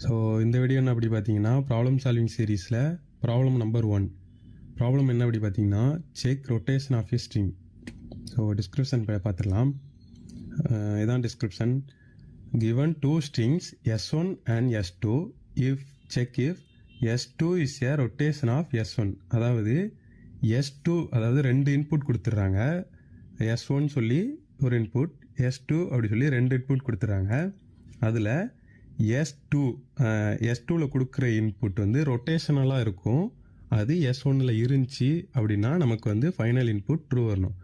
So இந்த video என்ன அப்படி பார்த்தீங்கன்னா ப்ராப்ளம் சால்விங் சீரீஸில் ப்ராப்ளம் நம்பர் 1 ப்ராப்ளம் என்ன அப்படி பார்த்தீங்கன்னா check rotation of a string. So description பார்த்துடலாம். இதான் description. given two strings s1 and s2 if check if s2 is a rotation of s1. அதாவது s2 அதாவது ரெண்டு இன்புட் கொடுத்துட்றாங்க. s1 சொல்லி ஒரு இன்புட், s2 அப்படி சொல்லி ரெண்டு இன்புட் கொடுத்துட்றாங்க. அதில் S2வில் கொடுக்குற இன்புட் வந்து ரொட்டேஷனலாக இருக்கும். அது S1ல் இருந்துச்சு அப்படின்னா நமக்கு வந்து ஃபைனல் இன்புட் ட்ரூ வரணும்.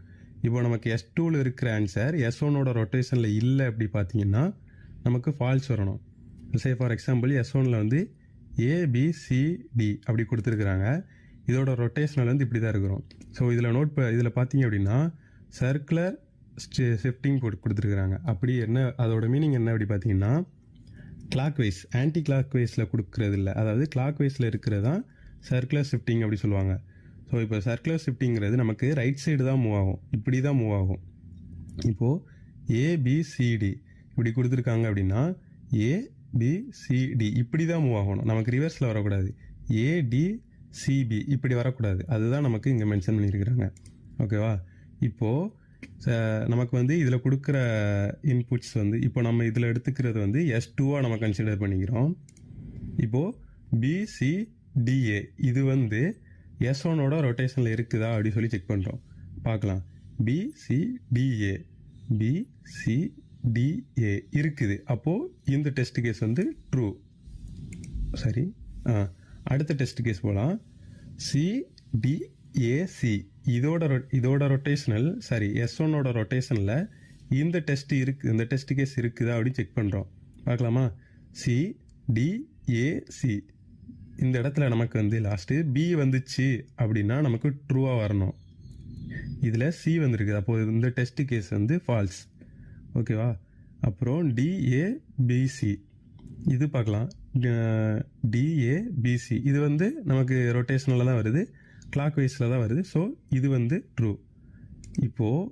இப்போ நமக்கு S2வில் இருக்கிற ஆன்சர் S1ஓட ரொட்டேஷனில் இல்லை அப்படி பார்த்தீங்கன்னா நமக்கு ஃபால்ஸ் வரணும். சே ஃபார் எக்ஸாம்பிள் S1ல் வந்து ABCD அப்படி கொடுத்துருக்குறாங்க. இதோட ரொட்டேஷனில் வந்து இப்படி தான் இருக்கிறோம். ஸோ இதில் பார்த்தீங்க அப்படின்னா சர்க்குலர் ஷிஃப்டிங் கொடுத்துருக்குறாங்க. அப்படி என்ன அதோட மீனிங் என்ன அப்படி பார்த்தீங்கன்னா கிளாக் வைஸ், ஆன்டி கிளாக் வைஸில் கொடுக்கறது இல்லை. அதாவது கிளாக் வைஸில் இருக்கிறது தான் சர்க்குலர் ஷிஃப்டிங் அப்படி சொல்லுவாங்க. ஸோ இப்போ சர்க்குலர் ஷிஃப்டிங்கிறது நமக்கு ரைட் சைடு தான் மூவ் ஆகும், இப்படி தான் மூவ் ஆகும். இப்போது ABCD இப்படி கொடுத்துருக்காங்க அப்படின்னா ABCD இப்படி தான் மூவ் ஆகணும், நமக்கு ரிவர்ஸில் வரக்கூடாது. ADCB இப்படி வரக்கூடாது. அதுதான் நமக்கு இங்கே மென்ஷன் பண்ணியிருக்கிறாங்க. ஓகேவா? இப்போது நமக்கு வந்து இதில் கொடுக்குற இன்புட்ஸ் வந்து இப்போ நம்ம இதில் எடுத்துக்கிறது வந்து S2வாக நம்ம கன்சிடர் பண்ணிக்கிறோம். இப்போது BCDA இது வந்து S1ஓட ரொட்டேஷனில் இருக்குதா அப்படி சொல்லி செக் பண்ணுறோம். பார்க்கலாம். BCDA இருக்குது. அப்போது இந்த டெஸ்ட் கேஸ் வந்து ட்ரூ. சரி, அடுத்த டெஸ்ட் கேஸ் போகலாம். CDAC இதோட ரொட்டேஷனல் S1ஓட ரொட்டேஷனில் இந்த டெஸ்ட் கேஸ் இருக்குதா அப்படின்னு செக் பண்ணுறோம். பார்க்கலாமா? CDAC இந்த இடத்துல நமக்கு வந்து லாஸ்ட்டு B வந்துச்சு அப்படின்னா நமக்கு ட்ரூவாக வரணும். இதில் C வந்துருக்குது, அப்போது இந்த டெஸ்ட் கேஸ் வந்து ஃபால்ஸ். ஓகேவா? அப்புறம் DABC இது பார்க்கலாம். DABC இது வந்து நமக்கு ரொட்டேஷனில் தான் வருது, கிளாக் வைஸில் தான் வருது. ஸோ இது வந்து ட்ரூ. இப்போது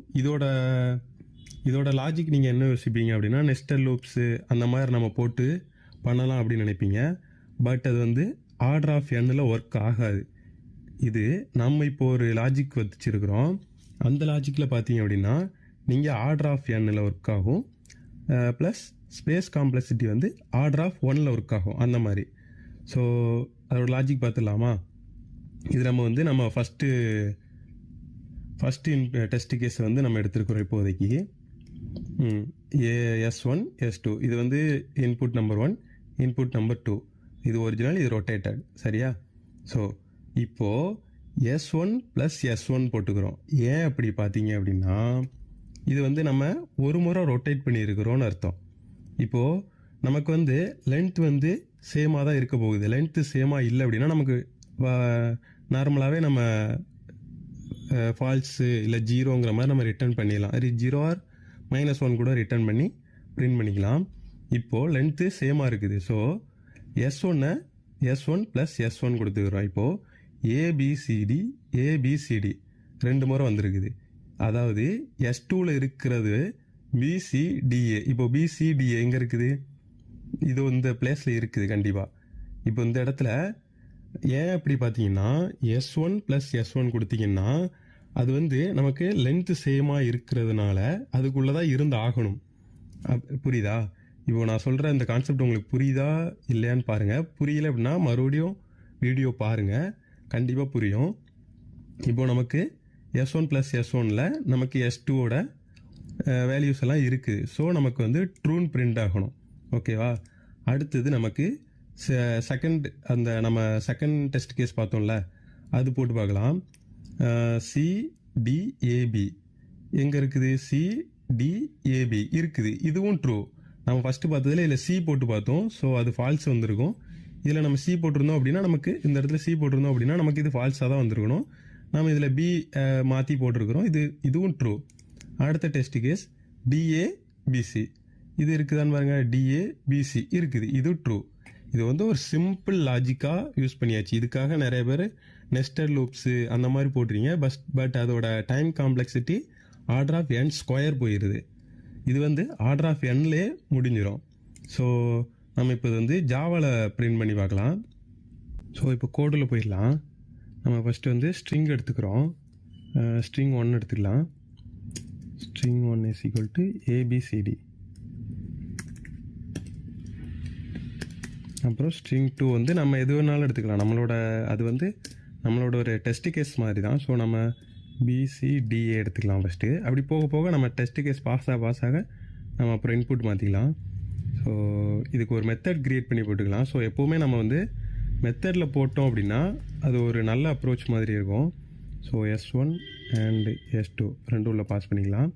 இதோட லாஜிக் நீங்கள் என்ன யோசிப்பீங்க அப்படின்னா நெஸ்டட் லூப்ஸு அந்த மாதிரி நம்ம போட்டு பண்ணலாம் அப்படின்னு நினைப்பீங்க. பட் அது வந்து ஆர்டர் ஆஃப் எண்ணில் ஒர்க் ஆகாது. இது நம்ம இப்போ ஒரு லாஜிக் வச்சுருக்கிறோம். அந்த லாஜிக்கில் பார்த்தீங்க அப்படின்னா நீங்கள் ஆர்டர் ஆஃப் எண்ணில் ஒர்க் ஆகும், ப்ளஸ் ஸ்பேஸ் காம்ப்ளெக்சிட்டி வந்து ஆர்டர் ஆஃப் 1ல் ஒர்க் ஆகும், அந்த மாதிரி. ஸோ அதோட லாஜிக் பார்த்துடலாமா? இது நம்ம ஃபஸ்ட்டு டெஸ்ட் கேஸ் வந்து நம்ம எடுத்துருக்கிறோம் இப்போதைக்கு. S1 S2 இது வந்து இன்புட் நம்பர் 1, இன்புட் நம்பர் 2. இது ஒரிஜினல், இது ரொட்டேட்டட். சரியா? ஸோ இப்போது S1 + S1 போட்டுக்கிறோம். ஏன் அப்படி பார்த்தீங்க அப்படின்னா இது வந்து நம்ம ஒரு முறை ரொட்டேட் பண்ணியிருக்கிறோன்னு அர்த்தம். இப்போது நமக்கு வந்து லென்த் வந்து சேமாக தான் இருக்க போகுது. லென்த்து சேமாக இல்லை அப்படின்னா நமக்கு நார்மலாகவே நம்ம ஃபால்ஸு இல்லை ஜீரோங்கிற மாதிரி நம்ம ரிட்டர்ன் பண்ணிடலாம். அது 0 ஆர் -1 கூட ரிட்டர்ன் பண்ணி பிரிண்ட் பண்ணிக்கலாம். இப்போது லென்த்து சேமாக இருக்குது. So S1 + S1 கொடுத்துக்கிறோம். இப்போது ABCD ரெண்டு முறை வந்திருக்குது. அதாவது S2வில் இருக்கிறது BCDA. இப்போ BCDA எங்கே இருக்குது? இது இந்த பிளேஸில் இருக்குது கண்டிப்பாக. இப்போ இந்த இடத்துல ஏன் அப்படி பார்த்தீங்கன்னா S1 + S1 கொடுத்தீங்கன்னா அது வந்து நமக்கு லென்த்து சேமாக இருக்கிறதுனால அதுக்குள்ளே தான் இருந்து ஆகணும். புரியுதா? இப்போ நான் சொல்கிற இந்த கான்செப்ட் உங்களுக்கு புரியுதா இல்லையான்னு பாருங்கள். புரியல அப்படின்னா மறுபடியும் வீடியோ பாருங்கள், கண்டிப்பாக புரியும். இப்போ நமக்கு S1 + S1ல் நமக்கு S2ஓட வேல்யூஸ் எல்லாம் இருக்குது. ஸோ நமக்கு வந்து ட்ரூன் பிரிண்ட் ஆகணும். ஓகேவா? அடுத்தது நமக்கு நம்ம செகண்ட் டெஸ்ட் கேஸ் பார்த்தோம்ல, அது போட்டு பார்க்கலாம். CDAB எங்கே இருக்குது? CDAB இருக்குது, இதுவும் ட்ரூ. நம்ம ஃபஸ்ட்டு பார்த்ததில் இதில் C போட்டு பார்த்தோம். ஸோ அது ஃபால்ஸ் வந்திருக்கும். இதில் நம்ம C போட்டிருந்தோம் அப்படின்னா நமக்கு இந்த இடத்துல C போட்டிருந்தோம் அப்படின்னா நமக்கு இது ஃபால்ஸாக தான் வந்திருக்கணும். நம்ம இதில் B மாற்றி போட்டிருக்கிறோம். இதுவும் ட்ரூ. அடுத்த டெஸ்ட் கேஸ் DABC இது இருக்குதான்னு பாருங்க. DABC இருக்குது, இது ட்ரூ. இது வந்து ஒரு சிம்பிள் லாஜிக்காக யூஸ் பண்ணியாச்சு. இதுக்காக நிறைய பேர் நெஸ்டட் லூப்ஸு அந்த மாதிரி போட்டுறீங்க. பட் அதோட time complexity order of n² போயிடுது. இது வந்து ஆர்டர் ஆஃப் nலே முடிஞ்சிடும். ஸோ நம்ம இப்போ இது வந்து ஜாவாவில் பிரிண்ட் பண்ணி பார்க்கலாம். ஸோ இப்போ கோடில் போயிடலாம். நம்ம ஃபஸ்ட்டு வந்து ஸ்ட்ரிங் எடுத்துக்கிறோம். ஸ்ட்ரிங் 1 எடுத்துக்கலாம். String 1 is equal to ABCD. அப்புறம் ஸ்ட்ரிங் 2 வந்து நம்ம எது வேணாலும் எடுத்துக்கலாம். அது வந்து நம்மளோட ஒரு டெஸ்ட் கேஸ் மாதிரி தான். ஸோ நம்ம பிசிடிஏ எடுத்துக்கலாம் ஃபஸ்ட்டு. அப்படி போக போக நம்ம டெஸ்ட் கேஸ் பாஸ் ஆக நம்ம அப்புறம் இன்புட் மாற்றிக்கலாம். ஸோ இதுக்கு ஒரு மெத்தட் க்ரியேட் பண்ணி போட்டுக்கலாம். ஸோ எப்போவுமே நம்ம வந்து மெத்தடில் போட்டோம் அப்படின்னா அது ஒரு நல்ல அப்ரோச் மாதிரி இருக்கும். ஸோ S1 அண்ட் S2 ரெண்டு உள்ள பாஸ் பண்ணிக்கலாம்.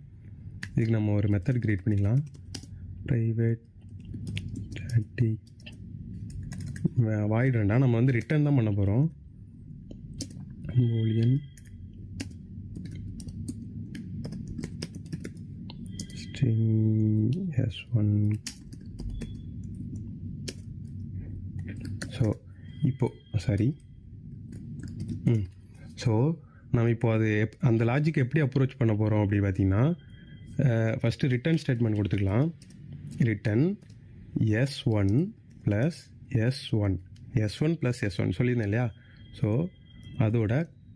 இதுக்கு நம்ம ஒரு மெத்தட் க்ரியேட் பண்ணிக்கலாம். ப்ரைவேட் ஸ்டாட்டிக் வாய்ட் வேண்டாம், நம்ம வந்து ரிட்டர்ன் தான் பண்ண போகிறோம். boolean string S1. ஸோ நம்ம இப்போ அது அந்த லாஜிக் எப்படி அப்ரோச் பண்ண போகிறோம் அப்படி பார்த்தீங்கன்னா, ஃபஸ்ட்டு ரிட்டர்ன் ஸ்டேட்மெண்ட் கொடுத்துக்கலாம். Return S1 plus S1 plus S1 சொல்லியிருந்தேன் இல்லையா. ஸோ அதோட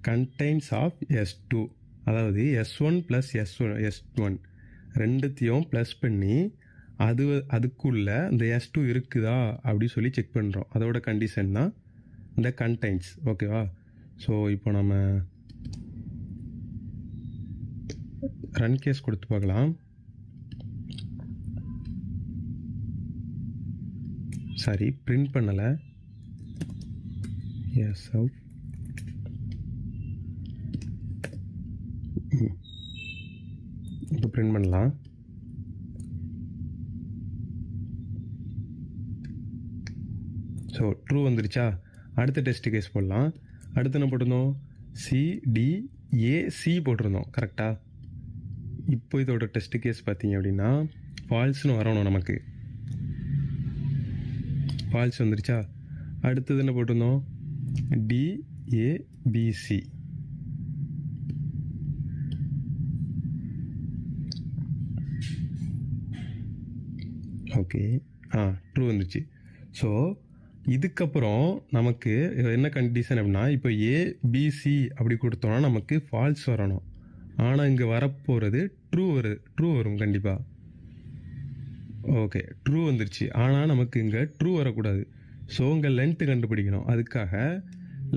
கண்டெய்ன்ஸ் ஆஃப் S2, அதாவது S1 ப்ளஸ் S1 ரெண்டுத்தையும் ப்ளஸ் பண்ணி அதுக்குள்ளே இந்த S2 இருக்குதா அப்படி சொல்லி செக் பண்ணுறோம். அதோட கண்டிஷன் தான் இந்த கண்டெய்ன்ஸ். ஓகேவா. ஸோ இப்போ நம்ம ரன் கேஸ் கொடுத்து பார்க்கலாம். சரி, பிரிண்ட் பண்ணலை. S out. இப்போ பிரிண்ட் பண்ணலாம். ஸோ ட்ரூ வந்துருச்சா. அடுத்த டெஸ்ட் கேஸ் போடலாம். அடுத்து என்ன போட்டிருந்தோம், CDAC போட்டிருந்தோம் கரெக்டாக. இப்போ இதோட டெஸ்ட் கேஸ் பார்த்தீங்க அப்படின்னா ஃபால்ஸ்னு வரணும். நமக்கு ஃபால்ஸ் வந்துருச்சா. அடுத்தது என்ன போட்டிருந்தோம், DABC. ஓகே, ட்ரூ வந்துச்சு. ஸோ இதுக்கப்புறம் நமக்கு என்ன கண்டிஷன் அப்படின்னா, இப்போ ABC அப்படி கொடுத்தோன்னா நமக்கு ஃபால்ஸ் வரணும். ஆனால் இங்கே வரப்போகிறது ட்ரூ வரும் கண்டிப்பாக. ஓகே, ட்ரூ வந்துருச்சு. ஆனால் நமக்கு இங்கே ட்ரூ வரக்கூடாது. ஸோ இங்கே லென்த்து கண்டுபிடிக்கணும். அதுக்காக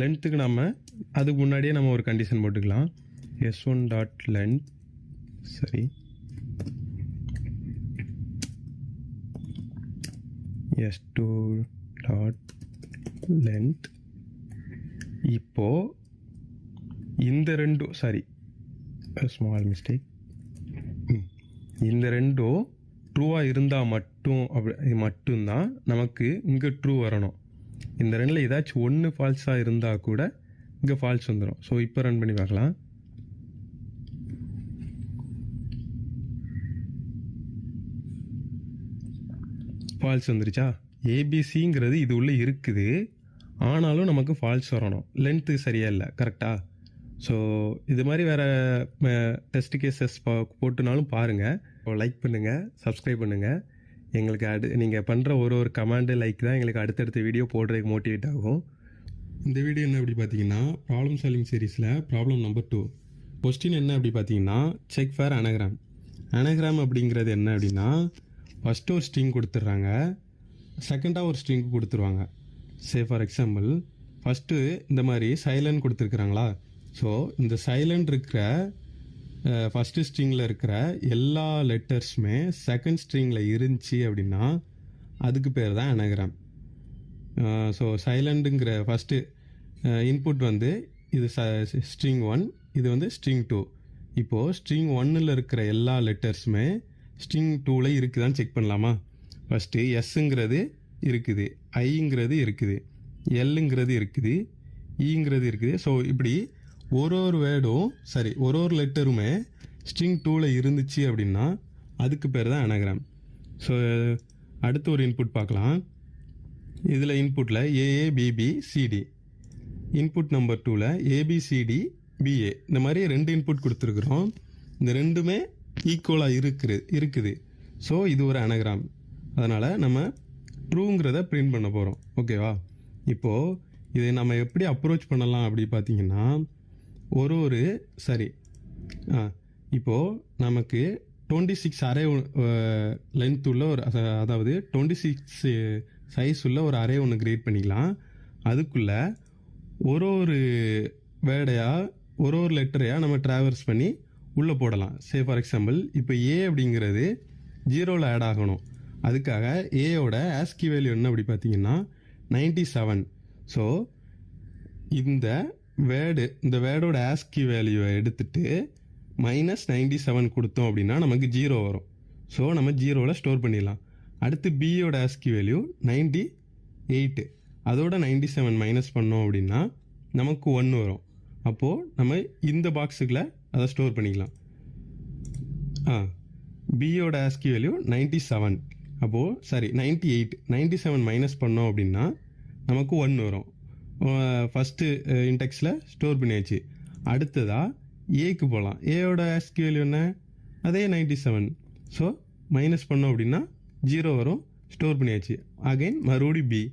லென்த்துக்கு அதுக்கு முன்னாடியே நம்ம ஒரு கண்டிஷன் போட்டுக்கலாம். S1 dot length. சரி, S2 டாட் லென்த். இப்போ இந்த ரெண்டும் ஸ்மால் மிஸ்டேக். இந்த ரெண்டும் ட்ரூவாக இருந்தால் மட்டும்தான் நமக்கு இங்கே ட்ரூ வரணும். இந்த ரெண்டில் ஏதாச்சும் ஒன்று ஃபால்ஸாக இருந்தால் கூட இங்கே ஃபால்ஸ் வந்துடும். ஸோ இப்போ ரன் பண்ணி பார்க்கலாம். ஃபால்ஸ் வந்துருச்சா. ஏபிசிங்கிறது இது உள்ளே இருக்குது, ஆனாலும் நமக்கு ஃபால்ஸ் வரணும். லென்த்து சரியா இல்லை கரெக்டாக. ஸோ இது மாதிரி வேறு டெஸ்ட் கேசஸ் போட்டுனாலும் பாருங்கள். லைக் பண்ணுங்கள், சப்ஸ்கிரைப் பண்ணுங்கள். எங்களுக்கு நீங்கள் பண்ணுற ஒரு கமெண்டு லைக் தான் எங்களுக்கு அடுத்தடுத்த வீடியோ போடுறதுக்கு மோட்டிவேட் ஆகும். இந்த வீடியோ என்ன அப்படி பார்த்தீங்கன்னா, ப்ராப்ளம் சால்விங் சீரீஸில் ப்ராப்ளம் நம்பர் 2. கொஸ்டின் என்ன அப்படி பார்த்தீங்கன்னா, செக் ஃபார் அனகிராம். அனகிராம் அப்படிங்கிறது என்ன அப்படின்னா, ஃபஸ்ட்டு ஒரு ஸ்ட்ரிங் கொடுத்துட்றாங்க, செகண்டாக ஒரு ஸ்ட்ரிங் கொடுத்துருவாங்க. ஃபார் எக்ஸாம்பிள் ஃபஸ்ட்டு இந்த மாதிரி சைலண்ட் கொடுத்துருக்குறாங்களா. ஸோ இந்த சைலண்ட் இருக்கிற ஃபஸ்ட்டு ஸ்ட்ரிங்கில் இருக்கிற எல்லா லெட்டர்ஸுமே செகண்ட் ஸ்ட்ரிங்கில் இருந்துச்சு அப்படின்னா அதுக்கு பேர் தான் அனகிராம். ஸோ சைலண்ட்டுங்கிற ஃபஸ்ட்டு இன்புட் வந்து இது ஸ்ட்ரிங் 1, இது வந்து ஸ்ட்ரிங் 2. இப்போது ஸ்ட்ரிங் 1ல் இருக்கிற எல்லா லெட்டர்ஸுமே ஸ்ட்ரிங் 2ல் இருக்குதான்னு செக் பண்ணலாமா. ஃபஸ்ட்டு எஸ்ஸுங்கிறது இருக்குது, ஐங்கிறது இருக்குது, எல்லுங்கிறது இருக்குது, ஈங்கிறது இருக்குது. ஸோ இப்படி ஒரு வேர்டும் ஒரு லெட்டருமே ஸ்ட்ரிங் 2ல் இருந்துச்சு அப்படின்னா அதுக்கு பேர் தான் அனகிராம். ஸோ அடுத்து ஒரு இன்புட் பார்க்கலாம். இதில் இன்புட்டில் AABBCD, இன்புட் நம்பர் 2ல் ABCD BA, இந்த மாதிரி 2 இன்புட் கொடுத்துருக்குறோம். இந்த ரெண்டுமே ஈக்குவலாக இருக்குது. ஸோ இது ஒரு அனகிராம். அதனால் நம்ம ட்ரூங்கிறத பிரிண்ட் பண்ண போகிறோம். ஓகேவா? இப்போது இதை நம்ம எப்படி அப்ரோச் பண்ணலாம் அப்படி பார்த்தீங்கன்னா, ஒரு சரி இப்போது நமக்கு 26 அரே லென்த் உள்ள ஒரு அதாவது 26 சைஸ் உள்ள ஒரு அரே ஒன்று கிரியேட் பண்ணிக்கலாம். அதுக்குள்ளே ஒரு வேர்டையாக ஒரு லெட்டரையாக நம்ம ட்ராவர்ஸ் பண்ணி உள்ளே போடலாம். சே ஃபார் எக்ஸாம்பிள் இப்போ ஏ அப்படிங்கிறது 0ல் ஆட் ஆகணும். அதுக்காக ஏயோட ஆஸ்கி வேல்யூ என்ன அப்படி பார்த்தீங்கன்னா 97. ஸோ இந்த வேர்டோட ஆஸ்கி வேல்யூவை எடுத்துட்டு -97 கொடுத்தோம் அப்படின்னா நமக்கு 0 வரும். ஸோ நம்ம 0வில் ஸ்டோர் பண்ணிடலாம். அடுத்து பியோட ஆஸ்கி வேல்யூ 98. அதோட 97 மைனஸ் பண்ணோம் அப்படின்னா நமக்கு 1 வரும். அப்போது நம்ம இந்த பாக்ஸுக்குள்ளே அதை ஸ்டோர் பண்ணிக்கலாம். பியோட ஆஸ்கி வேல்யூ 97. அப்போது 98. 97 மைனஸ் பண்ணோம் அப்படின்னா நமக்கு 1 வரும். ஃபஸ்ட்டு இன்டெக்ஸில் ஸ்டோர் பண்ணியாச்சு. அடுத்ததாக ஏக்கு போகலாம். ஏயோட ஆஸ்கி வேல்யூ என்ன? அதே 97. ஸோ மைனஸ் பண்ணோம் அப்படின்னா 0 வரும். ஸ்டோர் பண்ணியாச்சு. அகைன் மறுபடி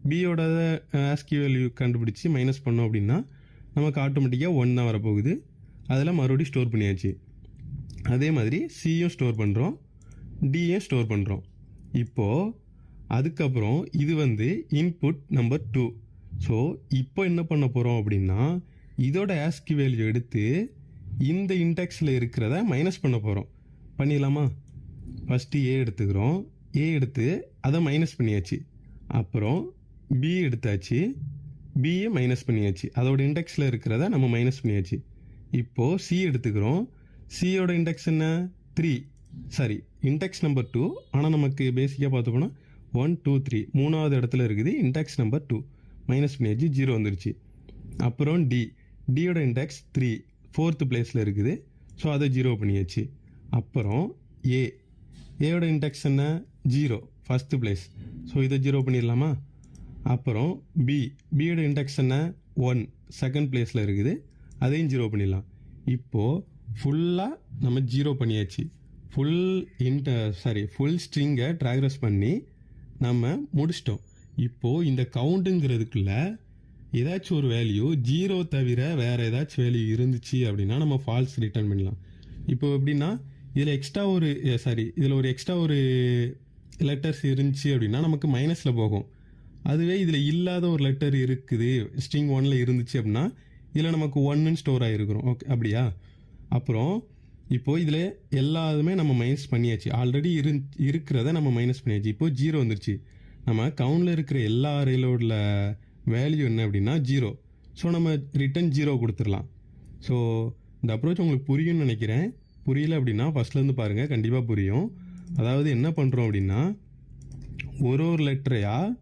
பியோட ஆஸ்கி வேல்யூ கண்டுபிடிச்சி மைனஸ் பண்ணோம் அப்படின்னா நமக்கு ஆட்டோமேட்டிக்காக 1 தான் வரப்போகுது. அதில் மறுபடியும் ஸ்டோர் பண்ணியாச்சு. அதே மாதிரி சியும் ஸ்டோர் பண்ணுறோம், டியும் ஸ்டோர் பண்ணுறோம். இப்போது அதுக்கப்புறம் இது இன்புட் நம்பர் 2. ஸோ இப்போ என்ன பண்ண போகிறோம் அப்படின்னா இதோட ஆஸ்கி வேல்யூ எடுத்து இந்த இன்டெக்ஸில் இருக்கிறத மைனஸ் பண்ண போகிறோம். பண்ணிடலாமா? ஃபஸ்ட்டு ஏ எடுத்துக்கிறோம். ஏ எடுத்து அதை மைனஸ் பண்ணியாச்சு. அப்புறம் பி எடுத்தாச்சு. பியை மைனஸ் பண்ணியாச்சு. அதோட இன்டெக்ஸில் இருக்கிறத நம்ம மைனஸ் பண்ணியாச்சு. இப்போது சி எடுத்துக்கிறோம். சியோட இன்டெக்ஸ் என்ன? 3. Sorry, index number 2. ஆனால் நமக்கு பேசிக்காக பார்த்துக்கோன்னா 1 2 3 மூணாவது இடத்துல இருக்குது இன்டெக்ஸ் நம்பர் 2. மைனஸ் பண்ணியாச்சு. 0 வந்துருச்சு. அப்புறம் டியோட இன்டெக்ஸ் 3 4th பிளேஸில் இருக்குது. ஸோ அதை 0 பண்ணியாச்சு. அப்புறம் ஏயோட இன்டெக்ஸ் என்ன? 0 ஃபஸ்ட்டு பிளேஸ். ஸோ இதை 0 பண்ணிடலாமா? அப்புறம் பியோட இன்டெக்ஸ் என்ன? 1 செகண்ட் பிளேஸில் இருக்குது. அதையும் 0 பண்ணிடலாம். இப்போது ஃபுல்லாக நம்ம 0 பண்ணியாச்சு. ஃபுல் ஸ்ட்ரிங்கை ட்ராக்ரஸ் பண்ணி நம்ம முடிச்சிட்டோம். இப்போது இந்த கவுண்ட்டுங்கிறதுக்குள்ள ஏதாச்சும் ஒரு வேல்யூ 0 தவிர வேறு ஏதாச்சும் வேல்யூ இருந்துச்சு அப்படின்னா நம்ம ஃபால்ஸ் ரிட்டர்ன் பண்ணலாம். இப்போ எப்படின்னா இதில் ஒரு எக்ஸ்ட்ரா ஒரு லெட்டர்ஸ் இருந்துச்சு அப்படின்னா நமக்கு மைனஸில் போகும். அதுவே இதில் இல்லாத ஒரு லெட்டர் இருக்குது, ஸ்ட்ரிங் 1ல் இருந்துச்சு அப்படின்னா இதில் நமக்கு 1ன்னு ஸ்டோர் ஆகிருக்கிறோம். ஓகே, அப்படியா? அப்புறம் இப்போது இதில் எல்லாதுமே நம்ம மைனஸ் பண்ணியாச்சு. ஆல்ரெடி இருக்கிறத நம்ம மைனஸ் பண்ணியாச்சு. இப்போது 0 வந்துருச்சு. நம்ம கவுண்டில் இருக்கிற எல்லா அரேலோட வேல்யூ என்ன அப்படின்னா 0. ஸோ நம்ம ரிட்டன் 0 கொடுத்துடலாம். ஸோ இந்த அப்ரோச் உங்களுக்கு புரியும்னு நினைக்கிறேன். புரியல அப்படின்னா ஃபஸ்ட்லேருந்து பாருங்கள், கண்டிப்பாக புரியும். அதாவது என்ன பண்ணுறோம் அப்படின்னா ஒரு லெட்டரையாக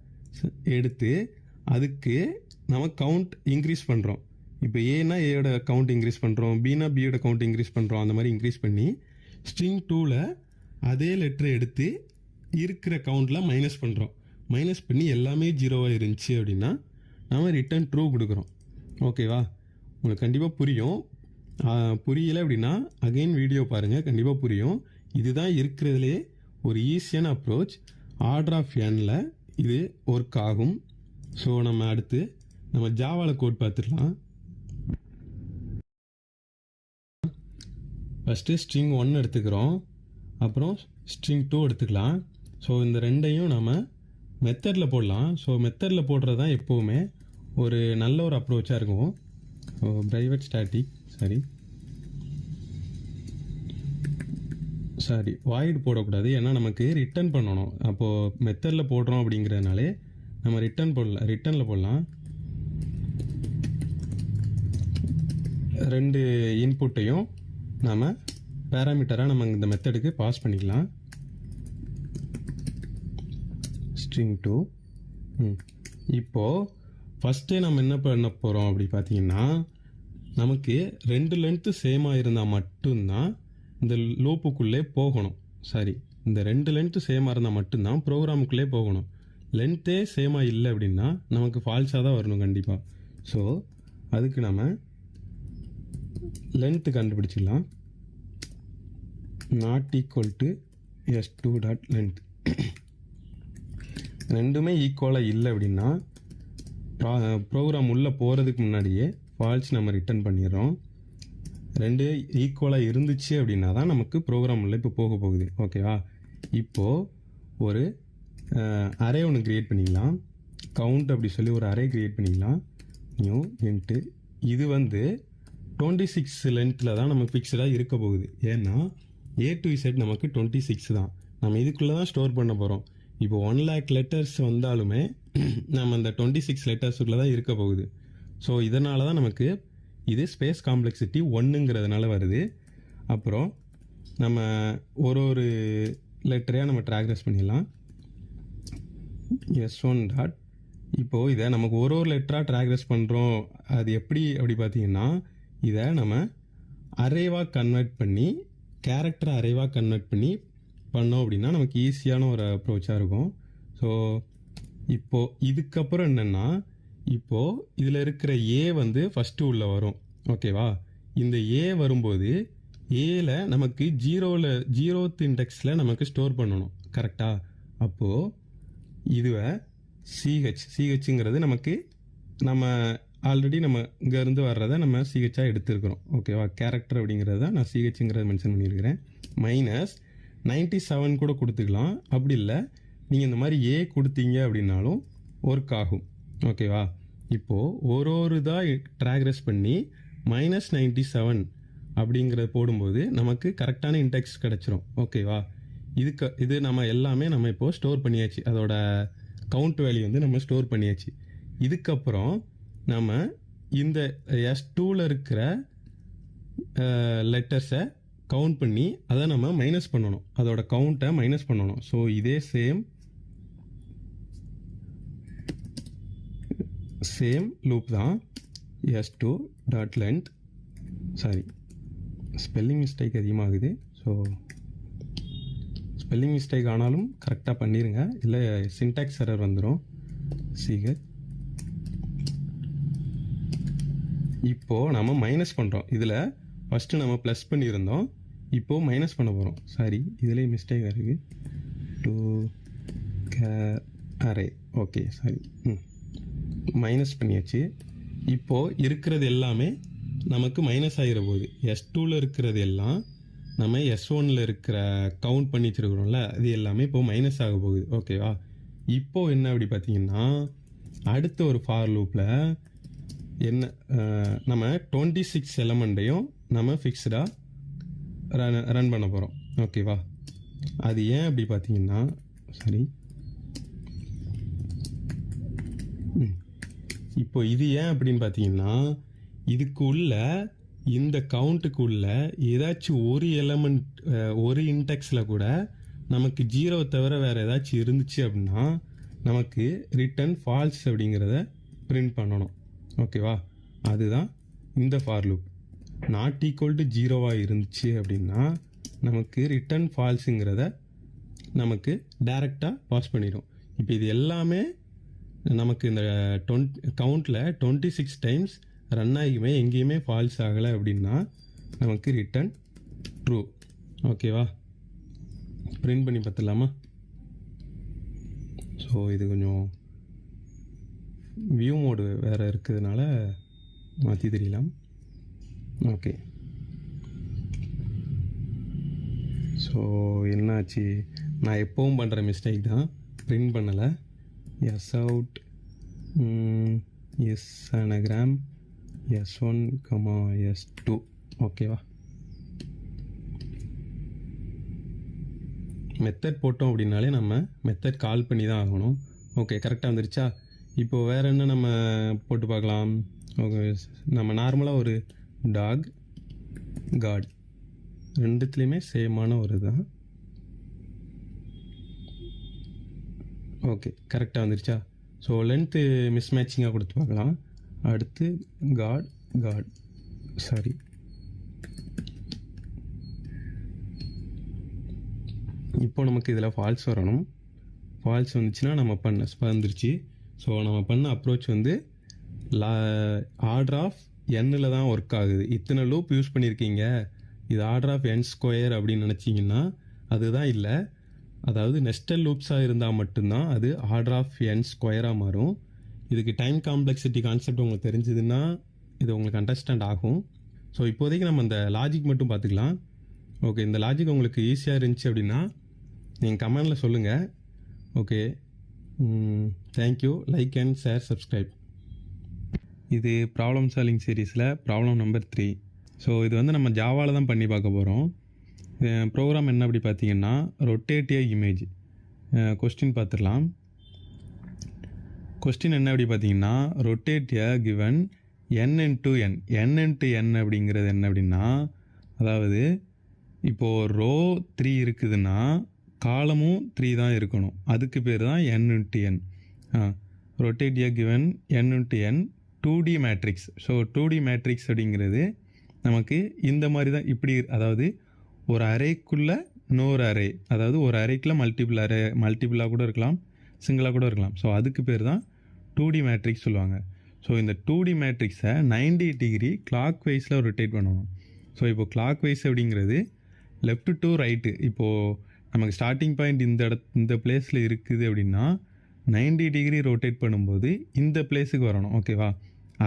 எடுத்து அதுக்கு நம்ம கவுண்ட் இன்க்ரீஸ் பண்ணுறோம். இப்போ ஏன்னா ஏயோட கவுண்ட் இன்க்ரீஸ் பண்ணுறோம், பினா பியோட கவுண்ட் இன்க்ரீஸ் பண்ணுறோம். அந்த மாதிரி இன்க்ரீஸ் பண்ணி ஸ்ட்ரிங் 2ல் அதே லெட்டரை எடுத்து இருக்கிற கவுண்டில் மைனஸ் பண்ணுறோம். மைனஸ் பண்ணி எல்லாமே 0வாக இருந்துச்சு அப்படின்னா நம்ம ரிட்டன் ட்ரூ கொடுக்குறோம். ஓகேவா? உங்களுக்கு கண்டிப்பாக புரியும். புரியலை அப்படின்னா அகெயின் வீடியோ பாருங்கள், கண்டிப்பாக புரியும். இதுதான் இருக்கிறதுலே ஒரு ஈஸியான அப்ரோச். ஆர்டர் ஆஃப் எண்ணில் இது ஒர்க் ஆகும். ஸோ நம்ம அடுத்து நம்ம ஜாவாவில் கோட் பார்த்துடலாம். ஃபஸ்ட்டு ஸ்ட்ரிங் 1 எடுத்துக்கிறோம், அப்புறம் ஸ்ட்ரிங் 2 எடுத்துக்கலாம். ஸோ இந்த ரெண்டையும் நம்ம மெத்தடில் போடலாம். ஸோ மெத்தடில் போடுறது தான் எப்போவுமே ஒரு நல்ல ஒரு அப்ரோச்சாக இருக்கும். ஸோ ப்ரைவேட் ஸ்டாட்டிக் வாய்டு போடக்கூடாது, ஏன்னா நமக்கு ரிட்டர்ன் பண்ணணும். அப்போது மெத்தடில் போடுறோம் அப்படிங்கிறதுனாலே நம்ம ரிட்டனில் போடலாம். 2 இன்புட்டையும் நம்ம பேராமீட்டராக நம்ம இந்த மெத்தடுக்கு பாஸ் பண்ணிக்கலாம். ஸ்ட்ரிங் 2. இப்போது ஃபஸ்ட்டே நம்ம என்ன பண்ண போகிறோம் அப்படி பார்த்தீங்கன்னா நமக்கு 2 லென்த்து சேமாக இருந்தால் மட்டும்தான் இந்த லூப்புக்குள்ளே போகணும். இந்த 2 லென்த்து சேமாக இருந்தால் மட்டும்தான் ப்ரோக்ராமுக்குள்ளே போகணும். லென்த்தே சேமாக இல்லை அப்படின்னா நமக்கு ஃபால்ஸாக தான் வரணும் கண்டிப்பாக. ஸோ அதுக்கு நம்ம லென்த்து கண்டுபிடிச்சிடலாம். Not equal to s2.length. ரெண்டுமே ஈக்குவலாக இல்லை அப்படின்னா ப்ரோக்ராம் உள்ளே போகிறதுக்கு முன்னாடியே ஃபால்ஸ் நம்ம ரிட்டர்ன் பண்ணிடுறோம். ரெண்டு ஈக்குவலாக இருந்துச்சு அப்படின்னா தான் நமக்கு ப்ரோக்ராம் உள்ள இப்போ போக போகுது. ஓகேவா? இப்போது ஒரு அரே ஒன்று க்ரியேட் பண்ணிக்கலாம். கவுண்ட் அப்படி சொல்லி ஒரு அரே க்ரியேட் பண்ணிக்கலாம். நியூ இன்ட்டு இது வந்து 26 லென்த்தில் தான் நமக்கு ஃபிக்ஸ்டாக இருக்க போகுது. ஏன்னா A to Z நமக்கு 26 தான். நம்ம இதுக்குள்ளே தான் ஸ்டோர் பண்ண போகிறோம். இப்போ 1,00,000 லெட்டர்ஸ் வந்தாலுமே நம்ம அந்த 26 லெட்டர்ஸுக்குள்ளே தான் இருக்க போகுது. ஸோ இதனால தான் நமக்கு இது ஸ்பேஸ் காம்ப்ளெக்சிட்டி 1ங்கிறதுனால வருது. அப்புறம் நம்ம ஒரு லெட்டரையாக நம்ம ட்ராக்ரஸ் பண்ணிடலாம். S1 டாட் இப்போது இதை நமக்கு ஒரு லெட்டராக ட்ராக்ரஸ் பண்ணுறோம். அது அப்படி பார்த்தீங்கன்னா இதை நம்ம அரேவாக கன்வெர்ட் பண்ணி கேரக்டரை அரேவாக கன்வெர்ட் பண்ணி பண்ணோம் அப்படின்னா நமக்கு ஈஸியான ஒரு அப்ரோச்சாக இருக்கும். ஸோ இப்போது இதுக்கப்புறம் என்னென்னா இப்போது இதில் இருக்கிற A வந்து ஃபஸ்ட்டு உள்ளே வரும். ஓகேவா? இந்த A வரும்போது ஏல நமக்கு 0th இண்டெக்ஸில் நமக்கு ஸ்டோர் பண்ணணும். கரெக்டாக? அப்போது இதுவை சிஹெச்ங்கிறது நமக்கு நம்ம ஆல்ரெடி நம்ம இங்கேருந்து வர்றதை நம்ம சிஹெச்சாக எடுத்துருக்குறோம். ஓகேவா? கேரக்டர் அப்படிங்கிறத நான் சிஹெச்ங்கிறத மென்ஷன் பண்ணியிருக்கிறேன். -97 கூட கொடுத்துக்கலாம். அப்படி இல்லை நீங்கள் இந்த மாதிரி A கொடுத்தீங்க அப்படின்னாலும் ஒர்க் ஆகும். ஓகேவா? இப்போது ஒரு இதாக ட்ராக்ரஸ் பண்ணி -97 அப்படிங்கிறத போடும்போது நமக்கு கரெக்டான இன்டெக்ஸ் கிடச்சிரும். ஓகேவா? இது நம்ம எல்லாமே நம்ம இப்போது ஸ்டோர் பண்ணியாச்சு. அதோட கவுண்ட் வேல்யூ வந்து நம்ம ஸ்டோர் பண்ணியாச்சு. இதுக்கப்புறம் நம்ம இந்த S2ல் இருக்கிற லெட்டர்ஸை கவுண்ட் பண்ணி அதை நம்ம மைனஸ் பண்ணணும். அதோட கவுண்ட்டை மைனஸ் பண்ணணும். ஸோ இதே சேம் லூப் தான். S2 dot length sorry spelling mistake அதிகமாகுது. ஸோ ஸ்பெல்லிங் மிஸ்டேக் ஆனாலும் கரெக்டாக பண்ணிடுங்க, இல்லை சின்டாக்ஸ் எரர் வந்துடும். இப்போது நம்ம மைனஸ் பண்ணுறோம். இதில் ஃபஸ்ட்டு நம்ம ப்ளஸ் பண்ணியிருந்தோம், இப்போது மைனஸ் பண்ண போகிறோம். சாரி, இதிலே மிஸ்டேக் இருக்குது. To array okay sorry minus பண்ணியாச்சு. இப்போது இருக்கிறது எல்லாமே நமக்கு மைனஸ் ஆகிற போகுது. S2ல் இருக்கிறது எல்லாம் நம்ம S1ல் இருக்கிற கவுண்ட் பண்ணி வச்சுருக்கிறோம்ல, அது எல்லாமே இப்போது மைனஸ் ஆக போகுது. ஓகேவா? இப்போது என்ன அப்படி பார்த்தீங்கன்னா அடுத்த ஒரு ஃபார் லூப்பில் என்ன நம்ம 26 எலமெண்ட்டையும் நம்ம ஃபிக்ஸ்டாக ரன் பண்ண போகிறோம். ஓகேவா? அது ஏன் அப்படி பார்த்தீங்கன்னா இப்போ இது ஏன் அப்படின்னு பார்த்தீங்கன்னா இதுக்கு உள்ள இந்த கவுண்ட்டுக்கு உள்ள ஏதாச்சும் ஒரு எலமெண்ட் ஒரு இன்டெக்ஸில் கூட நமக்கு 0 தவிர வேறு ஏதாச்சும் இருந்துச்சு அப்படின்னா நமக்கு ரிட்டன் ஃபால்ஸ் அப்படிங்கிறத பிரிண்ட் பண்ணணும். ஓகேவா? அதுதான் இந்த for loop. Not equal to 0வாக இருந்துச்சு அப்படின்னா நமக்கு ரிட்டன் ஃபால்ஸுங்கிறத நமக்கு டைரெக்டாக பாஸ் பண்ணிடும். இப்போ இது எல்லாமே நமக்கு இந்த கவுண்டில் 26 டைம்ஸ் ரன் ஆகியுமே எங்கேயுமே ஃபால்ஸ் ஆகலை அப்படின்னா நமக்கு ரிட்டன் ட்ரூ. ஓகேவா? பிரிண்ட் பண்ணி பார்த்துடலாமா? ஸோ இது கொஞ்சம் வியூ மோடு வேறு இருக்கிறதுனால மாற்றி தெரியலாம். ஓகே, ஸோ என்னாச்சு, நான் எப்பவும் பண்ணுற மிஸ்டேக் தான், பிரிண்ட் பண்ணலை. S out S anagram S1, S2. ஓகேவா? மெத்தட் போட்டோம் அப்படின்னாலே நம்ம மெத்தட் கால் பண்ணி தான் ஆகணும். ஓகே, கரெக்டாக வந்துருச்சா? இப்போது வேறு என்ன நம்ம போட்டு பார்க்கலாம். ஓகே, நம்ம நார்மலாக ஒரு டாக் காட் ரெண்டுத்துலேயுமே சேமான ஒரு தான். ஓகே, கரெக்டாக வந்துருச்சா? ஸோ லென்த்து மிஸ் மேட்சிங்காக கொடுத்து பார்க்கலாம். அடுத்து காட் சாரி இப்போ நமக்கு இதில் ஃபால்ஸ் வரணும். ஃபால்ஸ் வந்துச்சுன்னா நம்ம வந்துருச்சு. ஸோ நம்ம பண்ண அப்ரோச் வந்து ஆர்டர் ஆஃப் எண்ணில் தான் ஒர்க் ஆகுது. இத்தனை லூப் யூஸ் பண்ணியிருக்கீங்க, இது ஆர்டர் ஆஃப் n² அப்படின்னு நினச்சிங்கன்னா அதுதான் இல்லை. அதாவது நெஸ்டல் லூப்ஸாக இருந்தால் மட்டும்தான் அது ஆர்டர் ஆஃப் என் ஸ்கொயராக மாறும். இதுக்கு டைம் காம்ப்ளெக்சிட்டி கான்செப்ட் உங்களுக்கு தெரிஞ்சதுன்னா இது உங்களுக்கு அண்டர்ஸ்டாண்ட் ஆகும். ஸோ இப்போதைக்கு நம்ம இந்த லாஜிக் மட்டும் பார்த்துக்கலாம். ஓகே, இந்த லாஜிக் உங்களுக்கு ஈஸியாக இருந்துச்சு அப்படின்னா நீங்கள் கமெண்டில் சொல்லுங்கள். Okay, thank you. Like and share, subscribe. இது ப்ராப்ளம் சால்விங் சீரீஸில் ப்ராப்ளம் நம்பர் 3. ஸோ இது வந்து நம்ம ஜாவாவில் தான் பண்ணி பார்க்க போகிறோம். ப்ரோக்ராம் என்ன அப்படி பார்த்தீங்கன்னா, ரொட்டேட் ஏ இமேஜ். கொஸ்டின் பார்த்துடலாம். கொஸ்டின் என்ன அப்படி பார்த்தீங்கன்னா, ரொட்டேட் ஏ given n into n. n into n அப்படிங்கிறது என்ன அப்படின்னா, அதாவது இப்போது ரோ 3 இருக்குதுன்னா காலமும் 3 தான் இருக்கணும். அதுக்கு பேர் தான் n இன்ட்டு என். ரொட்டேட் ஏ given n into n 2D matrix. So 2D matrix அப்படிங்கிறது நமக்கு இந்த மாதிரி தான் இப்படி, அதாவது ஒரு அரேக்குள்ளே இன்னொரு அரே, அதாவது ஒரு அரேக்குள்ளே மல்டிபிளாக கூட இருக்கலாம், சிங்கிளாக கூட இருக்கலாம். ஸோ அதுக்கு பேர் தான் 2D மேட்ரிக்ஸ் சொல்லுவாங்க. ஸோ இந்த 2D மேட்ரிக்ஸை 90 டிகிரி கிளாக் வைஸில் ரொட்டேட் பண்ணணும். ஸோ இப்போ கிளாக் வைஸ் அப்படிங்கிறது லெஃப்ட் டு ரைட்டு. இப்போது நமக்கு ஸ்டார்டிங் பாயிண்ட் இந்த பிளேஸில் இருக்குது அப்படின்னா 90 டிகிரி ரொட்டேட் பண்ணும்போது இந்த பிளேஸுக்கு வரணும். ஓகேவா?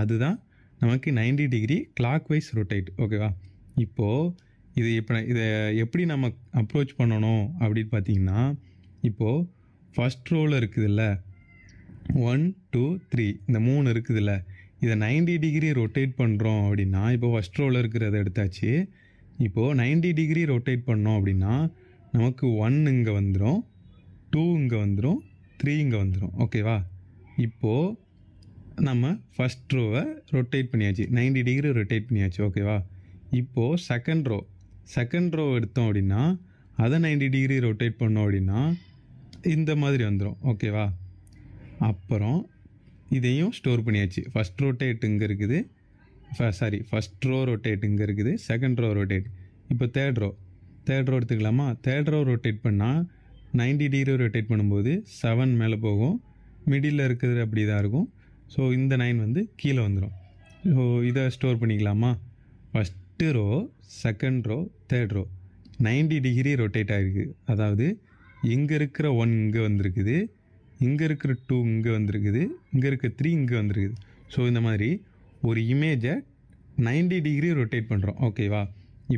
அதுதான் நமக்கு 90 டிகிரி கிளாக் வைஸ் ரொட்டேட். ஓகேவா? இப்போது இதை எப்படி நம்ம அப்ரோச் பண்ணணும் அப்படின்னு பார்த்தீங்கன்னா, இப்போது ஃபஸ்ட் ரோவில் இருக்குதுல்ல, 1 2 3 இந்த 3 இருக்குதுல்ல, இதை 90 டிகிரி ரொட்டேட் பண்ணுறோம் அப்படின்னா, இப்போ ஃபஸ்ட் ரோவில் இருக்கிறத எடுத்தாச்சு. இப்போது 90 டிகிரி ரொட்டேட் பண்ணோம் அப்படின்னா நமக்கு 1 இங்கே வந்துடும், 2 இங்கே வந்துடும், 3 இங்கே வந்துடும். ஓகேவா? இப்போது நம்ம ஃபஸ்ட் ரோவை ரொட்டேட் பண்ணியாச்சு, 90 டிகிரி ரொட்டேட் பண்ணியாச்சு. ஓகேவா? இப்போது செகண்ட் ரோ எடுத்தோம் அப்படின்னா அதை 90 டிகிரி ரொட்டேட் பண்ணோம் அப்படின்னா இந்த மாதிரி வந்துடும். ஓகேவா? அப்புறம் இதையும் ஸ்டோர் பண்ணியாச்சு. ஃபஸ்ட் ரொட்டேட் இங்கே இருக்குது, ஃபஸ்ட் ரோ ரொட்டேட் இங்கே இருக்குது, செகண்ட் ரோ ரொட்டேட். இப்போ தேர்ட் ரோ எடுத்துக்கலாமா? தேர்ட் ரோ ரொட்டேட் பண்ணால் 90 டிகிரி ரொட்டேட் பண்ணும்போது 7 மேலே போகும், மிடில் இருக்கிறது அப்படி தான் இருக்கும். ஸோ இந்த 9 வந்து கீழே வந்துடும். ஸோ இதை ஸ்டோர் பண்ணிக்கலாமா? First row, second row, third row 90 degree rotate ஆகிருக்கு. அதாவது இங்கே இருக்கிற 1 இங்கே வந்திருக்குது, இங்கே இருக்கிற 2 இங்கே வந்திருக்குது, இங்கே இருக்கிற 3 இங்கே வந்திருக்குது. ஸோ இந்த மாதிரி ஒரு இமேஜை 90 டிகிரி ரொட்டேட் பண்ணுறோம். ஓகேவா?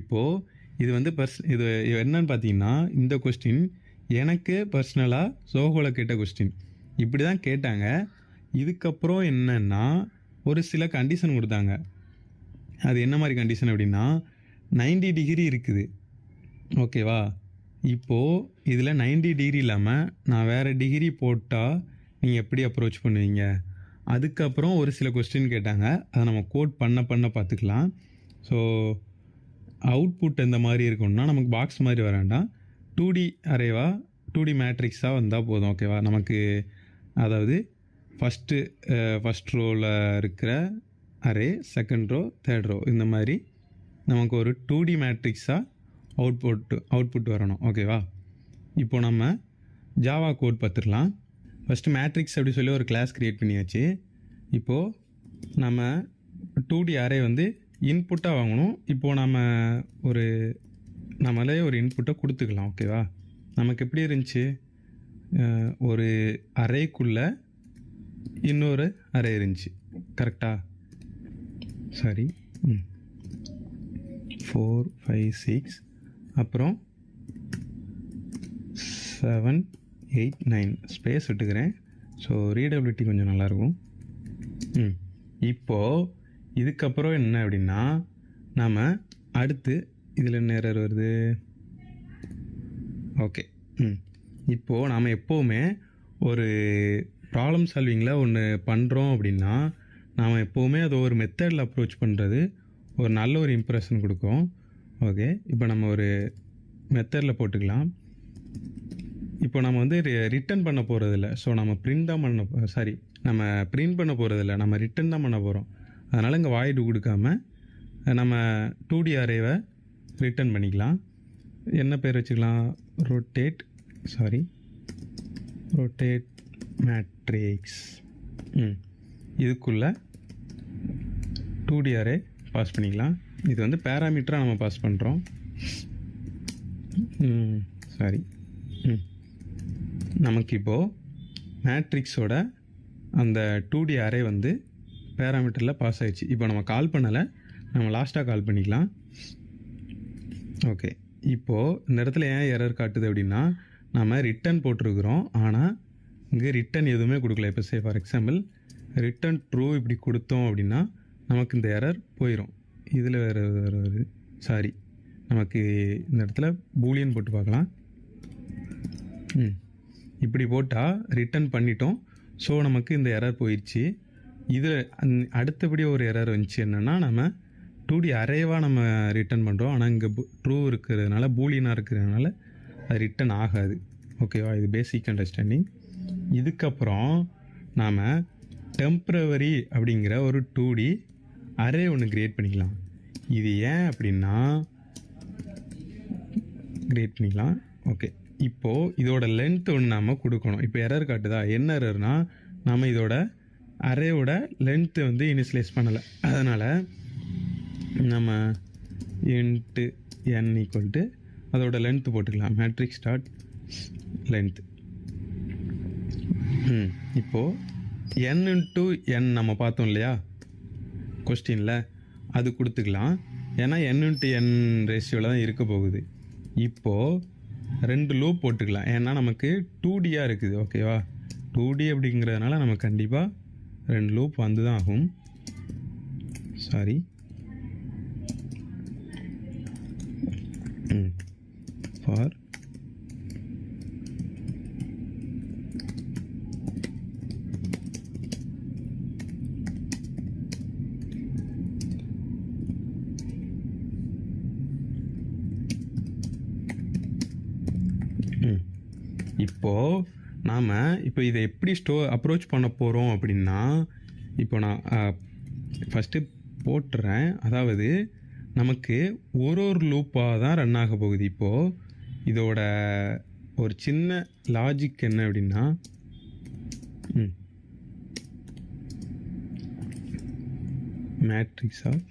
இப்போது இது வந்து இது என்னன்னு பார்த்தீங்கன்னா, இந்த கொஸ்டின் எனக்கு பர்சனலாக சோகோவில் கேட்ட கொஸ்டின். இப்படி தான் கேட்டாங்க. இதுக்கப்புறம் என்னென்னா ஒரு சில கண்டிஷன் கொடுத்தாங்க. அது என்ன மாதிரி கண்டிஷன் அப்படின்னா, 90 டிகிரி இருக்குது. ஓகேவா? இப்போது இதில் 90 டிகிரி இல்லாமல் நான் வேறு டிகிரி போட்டால் நீங்கள் எப்படி அப்ரோச் பண்ணுவீங்க? அதுக்கப்புறம் ஒரு சில கொஸ்டின் கேட்டாங்க. அதை நம்ம கோட் பண்ண பார்த்துக்கலாம். ஸோ அவுட்புட் எந்த மாதிரி இருக்குன்னா, நமக்கு பாக்ஸ் மாதிரி வர வேண்டாம், 2D அரேவா 2D மேட்ரிக்ஸாக வந்தால் போதும். ஓகேவா? நமக்கு அதாவது ஃபஸ்ட் ரோவில் இருக்கிற array, second row, third row, இந்த மாதிரி நமக்கு ஒரு 2D மேட்ரிக்ஸாக அவுட்புட் வரணும். ஓகேவா? இப்போ நம்ம ஜாவா கோட் பார்த்துடலாம். ஃபஸ்ட்டு மேட்ரிக்ஸ் அப்படி சொல்லி ஒரு கிளாஸ் க்ரியேட் பண்ணியாச்சு. இப்போது நம்ம 2D அரே வந்து இன்புட்டாக வாங்கணும். இப்போது நம்மளே ஒரு இன்புட்டை கொடுத்துக்கலாம். ஓகேவா? நமக்கு எப்படி இருந்துச்சு, ஒரு அரேக்குள்ளே இன்னொரு அரே இருந்துச்சு. கரெக்டாக? சரி. 4 5 6 அப்புறம் 7 8 9 ஸ்பேஸ் விட்டுக்கிறேன். ஸோ ரீடபிலிட்டி கொஞ்சம் நல்லாயிருக்கும். இப்போது இதுக்கப்புறம் என்ன அப்படின்னா, நாம் அடுத்து இதில் என்ன எரர் வருது? ஓகே. இப்போது நாம் எப்போவுமே ஒரு ப்ராப்ளம் சால்விங்கில் ஒன்று பண்ணுறோம் அப்படின்னா, நாம் எப்போவுமே அதை ஒரு மெத்தடில் அப்ரோச் பண்ணுறது ஒரு நல்ல ஒரு இம்ப்ரெஷன் கொடுக்கும். ஓகே, இப்போ நம்ம ஒரு மெத்தடில் போட்டுக்கலாம். இப்போ நம்ம வந்து ரிட்டன் பண்ண போகிறதில்ல. ஸோ நம்ம பிரிண்ட் பண்ண போகிறதில்ல, நம்ம ரிட்டன் தான் பண்ண போகிறோம். அதனால் இங்கே வாய்டு கொடுக்காம நம்ம 2D அரேவை ரிட்டன் பண்ணிக்கலாம். என்ன பேர் வச்சுக்கலாம்? Rotate matrix. இதுக்குள்ளே 2D அரே பாஸ் பண்ணிக்கலாம். இது வந்து பேராமீட்டராக நம்ம பாஸ் பண்ணுறோம். நமக்கு இப்போது மேட்ரிக்ஸோட அந்த 2D அரே வந்து பேராமீட்டரில் பாஸ் ஆகிடுச்சு. இப்போ நம்ம கால் பண்ணலை, நம்ம லாஸ்ட்டாக கால் பண்ணிக்கலாம். ஓகே, இப்போது இந்த இடத்துல ஏன் எரர் காட்டுது அப்படின்னா நம்ம ரிட்டன் போட்டிருக்கிறோம், ஆனால் இங்கே ரிட்டன் எதுவுமே கொடுக்கல. இப்போ ஃபார் எக்ஸாம்பிள் ரிட்டன் ட்ரூ இப்படி கொடுத்தோம் அப்படின்னா நமக்கு இந்த எரர் போயிடும். இதில் வேறு சாரி, நமக்கு இந்த இடத்துல பூலியன் போட்டு பார்க்கலாம். இப்படி போட்டால் ரிட்டன் பண்ணிட்டோம். ஸோ நமக்கு இந்த எரர் போயிடுச்சு. இதில் அடுத்தபடி ஒரு எரர் வந்துச்சு என்னென்னா, நம்ம 2D அரேவாக நம்ம ரிட்டன் பண்ணுறோம், ஆனால் இங்கே ட்ரூ இருக்கிறதுனால பூலியனாக இருக்கிறதுனால அது ரிட்டன் ஆகாது. ஓகேவா, இது பேசிக் அண்டர்ஸ்டாண்டிங். இதுக்கப்புறம் நாம் டெம்ப்ரவரி அப்படிங்கிற ஒரு 2D அரே ஒன்று க்ரியேட் பண்ணிக்கலாம். இது ஏன் அப்படின்னா க்ரியேட் பண்ணிக்கலாம். ஓகே, இப்போது இதோட லென்த் ஒன்று நாம் கொடுக்கணும். இப்போ எரர் காட்டுதா? என்ன எரர்னால் நம்ம இதோட அரேயோட லென்த்து வந்து இனிஷியலைஸ் பண்ணலை. அதனால் நம்ம இன்ட்டு n ஈக்குவல் அதோட லென்த்து போட்டுக்கலாம். Matrix dot length. இப்போது n இன்ட்டு n நம்ம பார்த்தோம் இல்லையா கொஸ்டினில், அது கொடுத்துக்கலாம். ஏன்னா n இன்ட்டு n ரேஷியோவில் தான் இருக்க போகுது. இப்போது 2 லூப் போட்டுக்கலாம். ஏன்னா நமக்கு 2Dயாக இருக்குது. ஓகேவா, 2D அப்படிங்கிறதுனால நம்ம கண்டிப்பாக 2 லூப் வந்து தான் ஆகும். சாரி, ஃபார் இப்போது நாம் இப்போ இதை எப்படி அப்ரோச் பண்ண போகிறோம் அப்படின்னா, இப்போ நான் ஃபஸ்ட்டு போட்டுறேன். அதாவது நமக்கு ஒரு லூப்பாக தான் ரன் ஆக போகுது. இப்போது இதோட ஒரு சின்ன லாஜிக் என்ன அப்படின்னா, மேட்ரிக்ஸ் ஆஃப்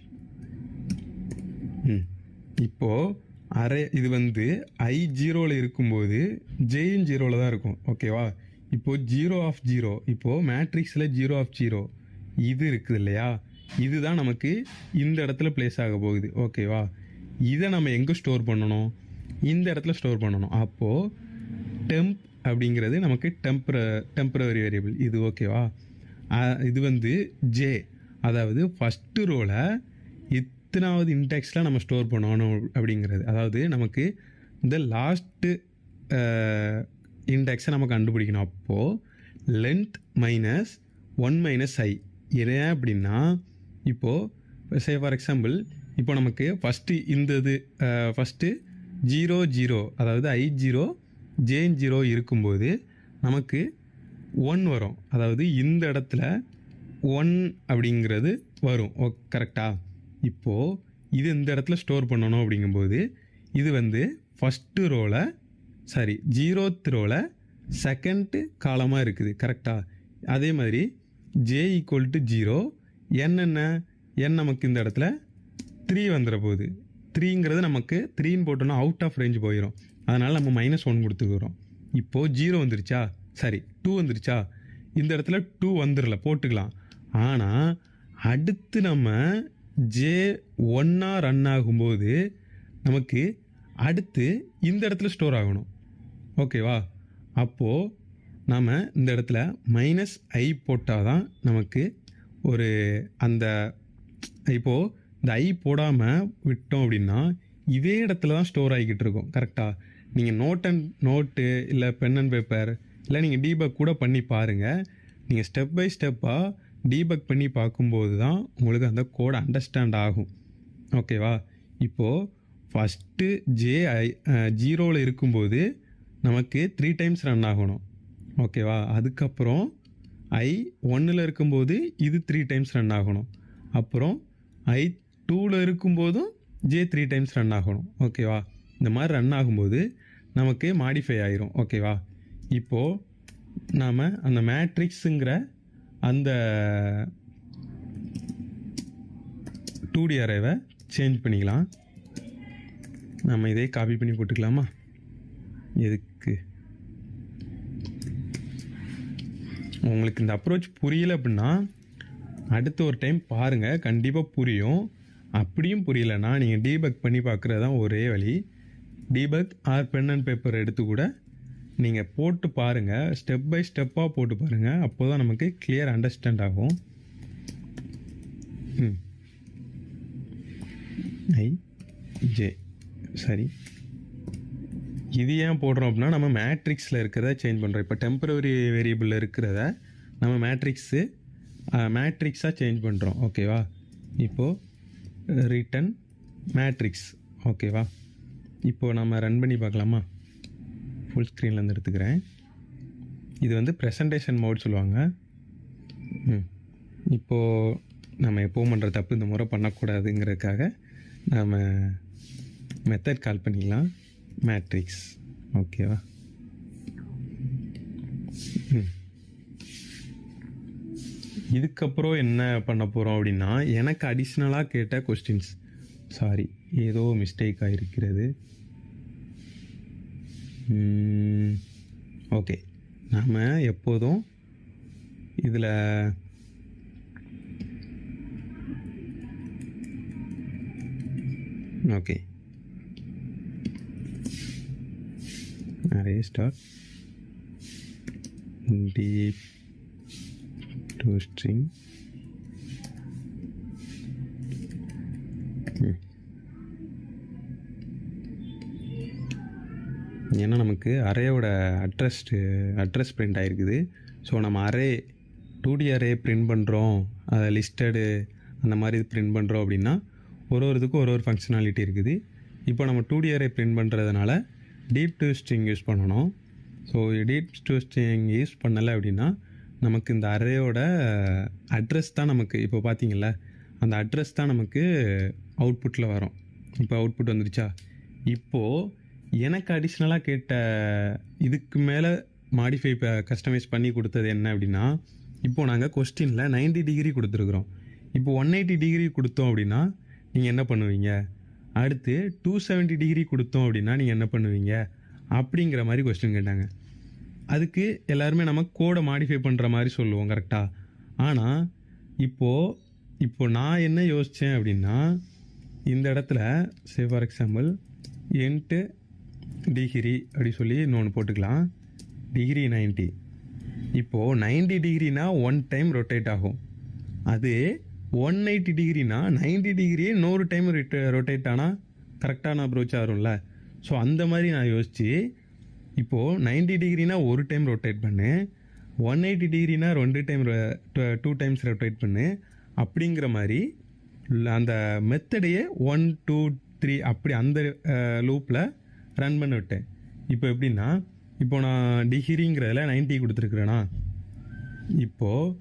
இப்போது அரே இது வந்து I 0ல் இருக்கும்போது ஜேயும் 0ல் தான் இருக்கும். ஓகேவா, இப்போது 0 ஆஃப் 0, இப்போது மேட்ரிக்ஸில் 0 ஆஃப் 0 இது இருக்குது இல்லையா, இதுதான் நமக்கு இந்த இடத்துல பிளேஸ் ஆக போகுது. ஓகேவா, இதை நம்ம எங்கே ஸ்டோர் பண்ணணும்? இந்த இடத்துல ஸ்டோர் பண்ணணும். அப்போது டெம்ப் அப்படிங்கிறது நமக்கு டெம்பரரி வேரியபிள் இது. ஓகேவா, இது வந்து ஜே, அதாவது ஃபஸ்ட்டு ரோவில் இத்தனாவது இன்டெக்ஸில் நம்ம ஸ்டோர் பண்ணணும் அப்படிங்கிறது. அதாவது நமக்கு இந்த லாஸ்ட்டு இன்டெக்ஸை நம்ம கண்டுபிடிக்கணும். அப்போது லென்த் மைனஸ் 1 - i ஏன் அப்படின்னா, இப்போது ஃபார் எக்ஸாம்பிள் இப்போ நமக்கு ஃபஸ்ட்டு இந்த இது ஃபஸ்ட்டு 0 0, அதாவது I 0 J 0 இருக்கும்போது நமக்கு 1 வரும். அதாவது இந்த இடத்துல 1 அப்படிங்கிறது வரும். கரெக்டாக. இப்போது இது இந்த இடத்துல ஸ்டோர் பண்ணணும் அப்படிங்கும்போது இது வந்து ஃபஸ்ட்டு ரோவில் 0th ரோவில் செகண்ட் காலமாக இருக்குது. கரெக்டாக. அதே மாதிரி J ஈக்குவல் டு 0, என்ன நமக்கு இந்த இடத்துல 3 வந்துட போகுது. 3ங்கிறது நமக்கு 3ன்னு போட்டோன்னா அவுட் ஆஃப் ரேஞ்ச் போயிடும். அதனால் நம்ம -1 கொடுத்துக்கிறோம். இப்போது 0 வந்துருச்சா, 2 வந்துருச்சா, இந்த இடத்துல 2 வந்துடல போட்டுக்கலாம். ஆனால் அடுத்து நம்ம J 1 ரன் ஆகும்போது நமக்கு அடுத்து இந்த இடத்துல ஸ்டோர் ஆகணும். ஓகேவா, அப்போது நாம் இந்த இடத்துல -i போட்டால் தான் நமக்கு ஒரு அந்த இப்போது இந்த i போடாமல் விட்டோம் அப்படின்னா இதே இடத்துல தான் ஸ்டோர் ஆகிக்கிட்டு இருக்கும். கரெக்டாக. நீங்கள் நோட்டு இல்லை பென் அண்ட் பேப்பர் இல்லை நீங்கள் டீபக் கூட பண்ணி பாருங்கள். நீங்கள் ஸ்டெப் பை ஸ்டெப்பாக டீபக் பண்ணி பார்க்கும்போது தான் உங்களுக்கு அந்த கோட் அண்டர்ஸ்டாண்ட் ஆகும். ஓகேவா, இப்போது ஃபஸ்ட்டு J 0ல் இருக்கும்போது நமக்கு 3 டைம்ஸ் ரன் ஆகணும். ஓகேவா, அதுக்கப்புறம் I 1ல் இருக்கும்போது இது 3 டைம்ஸ் ரன் ஆகணும். அப்புறம் I 2ல் இருக்கும்போதும் J 3 டைம்ஸ் ரன் ஆகணும். ஓகேவா, இந்த மாதிரி ரன் ஆகும்போது நமக்கு மாடிஃபை ஆயிரும். ஓகேவா, இப்போது நாம் அந்த மேட்ரிக்ஸுங்கிற அந்த 2D அரேவை சேஞ்ச் பண்ணிக்கலாம். நம்ம இதே காப்பி பண்ணி போட்டுக்கலாமா? எதுக்கு உங்களுக்கு இந்த அப்ரோச் புரியல அப்படின்னா அடுத்த ஒரு டைம் பாருங்கள், கண்டிப்பாக புரியும். அப்படியும் புரியலைன்னா நீங்கள் டீபக் பண்ணி பார்க்குறது தான் ஒரே வழி. Debug or pen and paper எடுத்து கூட நீங்கள் போட்டு பாருங்கள், ஸ்டெப் பை ஸ்டெப்பாக போட்டு பாருங்கள். அப்போ தான் நமக்கு கிளியர் அண்டர்ஸ்டாண்ட் ஆகும். ஜே சரி, இது ஏன் போடுறோம் அப்படின்னா நம்ம மேட்ரிக்ஸில் இருக்கிறத சேஞ்ச் பண்ணுறோம். இப்போ டெம்பரரி வேரியபிளில் இருக்கிறத நம்ம மேட்ரிக்ஸாக சேஞ்ச் பண்ணுறோம். ஓகேவா? இப்போது ரிட்டன் மேட்ரிக்ஸ். ஓகேவா? இப்போது நம்ம ரன் பண்ணி பார்க்கலாமா? ஃபுல் ஸ்க்ரீன்லேருந்து எடுத்துக்கிறேன். இது வந்து ப்ரெசன்டேஷன் மோட் சொல்லுவாங்க. இப்போது நம்ம எப்போவும் பண்ணுற தப்பு இந்த முறை பண்ணக்கூடாதுங்கிறதுக்காக நம்ம மெத்தட் கால் பண்ணிக்கலாம், மேட்ரிக்ஸ். ஓகேவா? இதுக்கப்புறம் என்ன பண்ண போகிறோம் அப்படின்னா, எனக்கு அடிஷ்னலாக கேட்ட கொஸ்டின்ஸ், சாரி ஏதோ மிஸ்டேக் ஆகிருக்கிறது. ஓகே, நாம் எப்போதும் இதில் okay array star deep to string ஏன்னா நமக்கு அரேயோட அட்ரஸ் பிரிண்ட் ஆகிருக்குது. ஸோ நம்ம அரே 2D அரே பிரிண்ட் பண்ணுறோம், அதை லிஸ்டடு அந்த மாதிரி பிரிண்ட் பண்ணுறோம் அப்படின்னா ஒரு இதுக்கும் ஒரு ஃபங்க்ஷனாலிட்டி இருக்குது. இப்போ நம்ம 2D அரே பிரிண்ட் பண்ணுறதுனால டீப் டு ஸ்ட்ரிங் யூஸ் பண்ணணும். So deep to string use பண்ணலை அப்படின்னா நமக்கு இந்த அரேயோட அட்ரஸ் தான் நமக்கு, இப்போ பார்த்தீங்களா அந்த அட்ரஸ் தான் நமக்கு அவுட்புட்டில் வரும். இப்போ அவுட்புட் வந்துருச்சா? இப்போது எனக்கு அடிஷ்னலாக கேட்ட இதுக்கு மேலே மாடிஃபை கஸ்டமைஸ் பண்ணி கொடுத்தது என்ன அப்படின்னா, இப்போது நாங்கள் கொஸ்டினில் 90 டிகிரி கொடுத்துருக்குறோம். இப்போ 180 டிகிரி கொடுத்தோம் அப்படின்னா நீங்கள் என்ன பண்ணுவீங்க? அடுத்து 270 டிகிரி கொடுத்தோம் அப்படின்னா நீங்கள் என்ன பண்ணுவீங்க? அப்படிங்கிற மாதிரி கொஸ்டின் கேட்டாங்க. அதுக்கு எல்லாருமே நம்ம கோடை மாடிஃபை பண்ணுற மாதிரி சொல்லுவோம், கரெக்டாக? ஆனால் இப்போது நான் என்ன யோசித்தேன் அப்படின்னா, இந்த இடத்துல say for example into degree அப்படி சொல்லி இன்னொன்று போட்டுக்கலாம், டிகிரி 90. இப்போது 90 டிகிரினா 1 டைம் ரொட்டேட் ஆகும். அது 180 டிகிரினா 90 டிகிரியே 100 டைம் ரொட்டேட் ஆனால் கரெக்டான அப்ரோச்சாக வரும்ல. ஸோ அந்த மாதிரி நான் யோசித்து இப்போது 90 டிகிரினா ஒரு டைம் ரொட்டேட் பண்ணு, 180 டிகிரினா 2 டைம்ஸ் ரொட்டேட் பண்ணு, அப்படிங்கிற மாதிரி அந்த மெத்தடையே 1 2 3 அப்படி அந்த லூப்பில் ரன் பண்ண விட்டேன். இப்போ எப்படின்னா, இப்போ நான் டிகிரிங்கிறதுல 90 கொடுத்துருக்குறேன்னா, இப்போது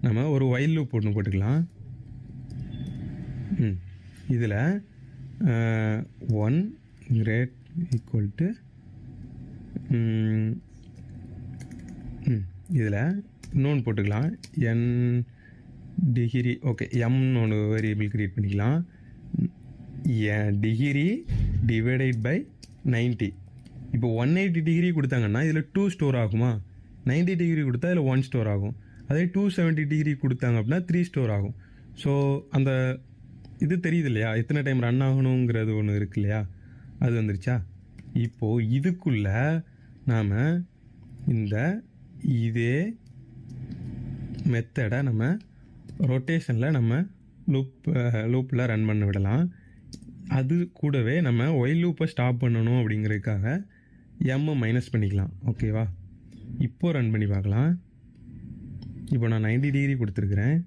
நம்ம ஒரு வைல் லூப் ஒன்று போட்டுக்கலாம். இதில் 1 கிரேட் ஈக்குவல் டு இதில் இன்னொன்று போட்டுக்கலாம், என் டிகிரி. ஓகே, எம்னு ஒன்று வேரியபிள் க்ரியேட் பண்ணிக்கலாம். Degree divided by 90. இப்போ 180 டிகிரி கொடுத்தாங்கன்னா இதில் 2 ஸ்டோர் ஆகுமா? 90 டிகிரி கொடுத்தா இதில் 1 ஸ்டோர் ஆகும். அதே 270 டிகிரி கொடுத்தாங்க அப்படின்னா 3 ஸ்டோர் ஆகும். ஸோ அந்த இது தெரியுது இல்லையா, எத்தனை டைம் ரன் ஆகணுங்கிறது ஒன்று இருக்கு இல்லையா, அது வந்துருச்சா? இப்போது இதுக்குள்ளே நாம் இதே மெத்தடை நம்ம ரொட்டேஷனில் நம்ம லூப்பில் ரன் பண்ண விடலாம். அது கூடவே நம்ம ஒயில் லூப்பை ஸ்டாப் பண்ணணும் அப்படிங்கிறதுக்காக எம்மை மைனஸ் பண்ணிக்கலாம். ஓகேவா? இப்போது ரன் பண்ணி பார்க்கலாம். இப்போ நான் 90 டிகிரி கொடுத்துருக்குறேன்.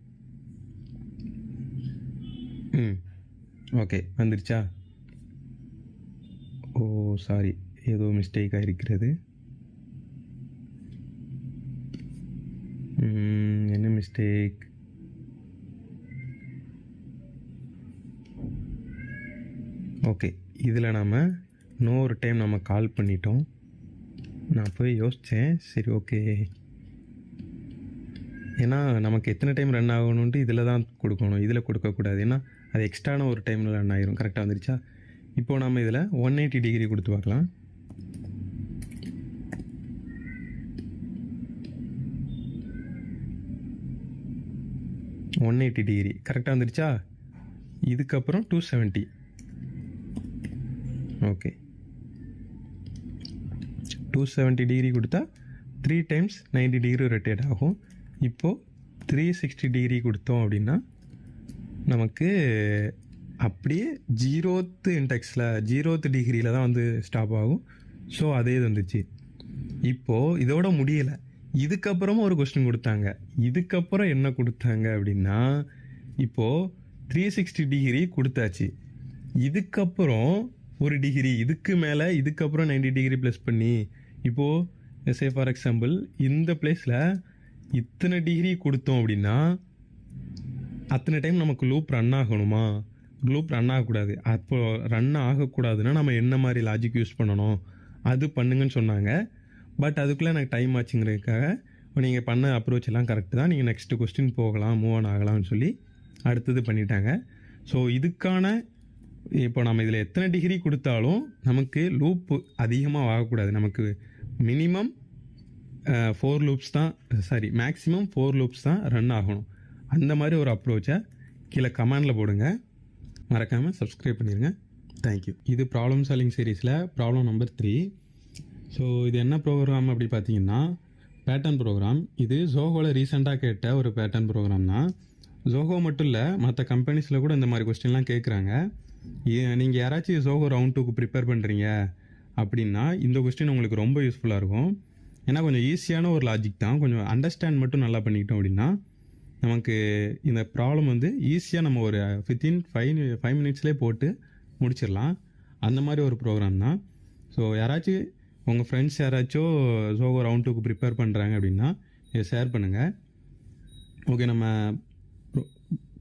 ஓகே, வந்துருச்சா? ஓ சாரி, ஏதோ மிஸ்டேக் ஆகிருக்கிறது. என்ன மிஸ்டேக்? ஓகே, இதில் நம்ம இன்னொரு டைம் நம்ம கால் பண்ணிட்டோம். நான் போய் யோசித்தேன், சரி ஓகே, ஏன்னா நமக்கு எத்தனை டைம் ரன் ஆகணுன்ட்டு இதில் தான் கொடுக்கணும், இதில் கொடுக்கக்கூடாது. ஏன்னா அது எக்ஸ்ட்ரான ஒரு டைமில் ரன் ஆகிரும். கரெக்டாக வந்துருச்சா? இப்போது நம்ம இதில் 180 டிகிரி கொடுத்து பார்க்கலாம். 180 டிகிரி கரெக்டாக வந்துடுச்சா? இதுக்கப்புறம் 270. ஓகே, 270 டிகிரி கொடுத்தா 3 டைம்ஸ் 90 டிகிரி ரொட்டேட் ஆகும். இப்போது 360 டிகிரி கொடுத்தோம் அப்படின்னா நமக்கு அப்படியே 0th இன்டெக்ஸில் 0th டிகிரியில் தான் வந்து ஸ்டாப் ஆகும். ஸோ அதே இது வந்துச்சு. இப்போது இதோட முடியலை, இதுக்கப்புறமும் ஒரு கொஸ்டின் கொடுத்தாங்க. இதுக்கப்புறம் என்ன கொடுத்தாங்க அப்படின்னா, இப்போது 360 டிகிரி கொடுத்தாச்சு, இதுக்கப்புறம் ஒரு டிகிரி இதுக்கு மேலே இதுக்கப்புறம் 90 டிகிரி ப்ளஸ் பண்ணி, இப்போது சே ஃபார் எக்ஸாம்பிள் இந்த பிளேஸில் இத்தனை டிகிரி கொடுத்தோம் அப்படின்னா அத்தனை டைம் நமக்கு லூப் ரன் ஆகணுமா? லூப் ரன் ஆகக்கூடாது. அப்போது ரன் ஆகக்கூடாதுன்னா நம்ம என்ன மாதிரி லாஜிக் யூஸ் பண்ணணும், அது பண்ணுங்கன்னு சொன்னாங்க. பட் அதுக்குள்ளே எனக்கு டைம் ஆச்சுங்கிறதுக்காக நீங்கள் பண்ண அப்ரோச் எல்லாம் கரெக்டு தான், நீங்கள் நெக்ஸ்ட்டு கொஸ்டின் போகலாம், மூவ் ஆன் ஆகலாம்னு சொல்லி அடுத்தது பண்ணிட்டாங்க. ஸோ இதுக்கான இப்போ நம்ம இதில் எத்தனை டிகிரி கொடுத்தாலும் நமக்கு லூப் அதிகமாக ஆகக்கூடாது. நமக்கு மினிமம் 4 லூப்ஸ் தான், மேக்ஸிமம் 4 லூப்ஸ் தான் ரன் ஆகணும். அந்த மாதிரி ஒரு அப்ரோச்சை கீழே கமெண்டில் போடுங்க. மறக்காமல் சப்ஸ்கிரைப் பண்ணிடுங்க. தேங்க்யூ. இது ப்ராப்ளம் சால்விங் சீரீஸில் ப்ராப்ளம் நம்பர் 3. ஸோ இது என்ன ப்ரோக்ராம் அப்படி பார்த்தீங்கன்னா பேட்டர்ன் ப்ரோக்ராம். இது ஜோஹோவில் ரீசெண்டாக கேட்ட ஒரு பேட்டர்ன் ப்ரோக்ராம் தான். ஜோஹோ மட்டும் இல்லை, மற்ற கம்பெனிஸில் கூட இந்த மாதிரி கொஸ்டின்லாம் கேட்குறாங்க. நீங்கள் யாராச்சும் ஜோஹோ ரவுண்ட் 2க்கு ப்ரிப்பேர் பண்ணுறீங்க அப்படின்னா இந்த கொஸ்டின் உங்களுக்கு ரொம்ப யூஸ்ஃபுல்லாக இருக்கும். ஏன்னா கொஞ்சம் ஈஸியான ஒரு லாஜிக் தான், கொஞ்சம் அண்டர்ஸ்டாண்ட் மட்டும் நல்லா பண்ணிக்கிட்டோம் அப்படின்னா நமக்கு இந்த ப்ராப்ளம் வந்து ஈஸியாக நம்ம ஒரு வித்தின் 5 மினிட்ஸ்லேயே போட்டு முடிச்சிடலாம். அந்த மாதிரி ஒரு ப்ரோக்ராம் தான். ஸோ யாராச்சும் உங்கள் ஃப்ரெண்ட்ஸ் யாராச்சும் ஜோஹோ ரவுண்ட் 2க்கு ப்ரிப்பேர் பண்ணுறாங்க அப்படின்னா இதை ஷேர் பண்ணுங்கள். ஓகே, நம்ம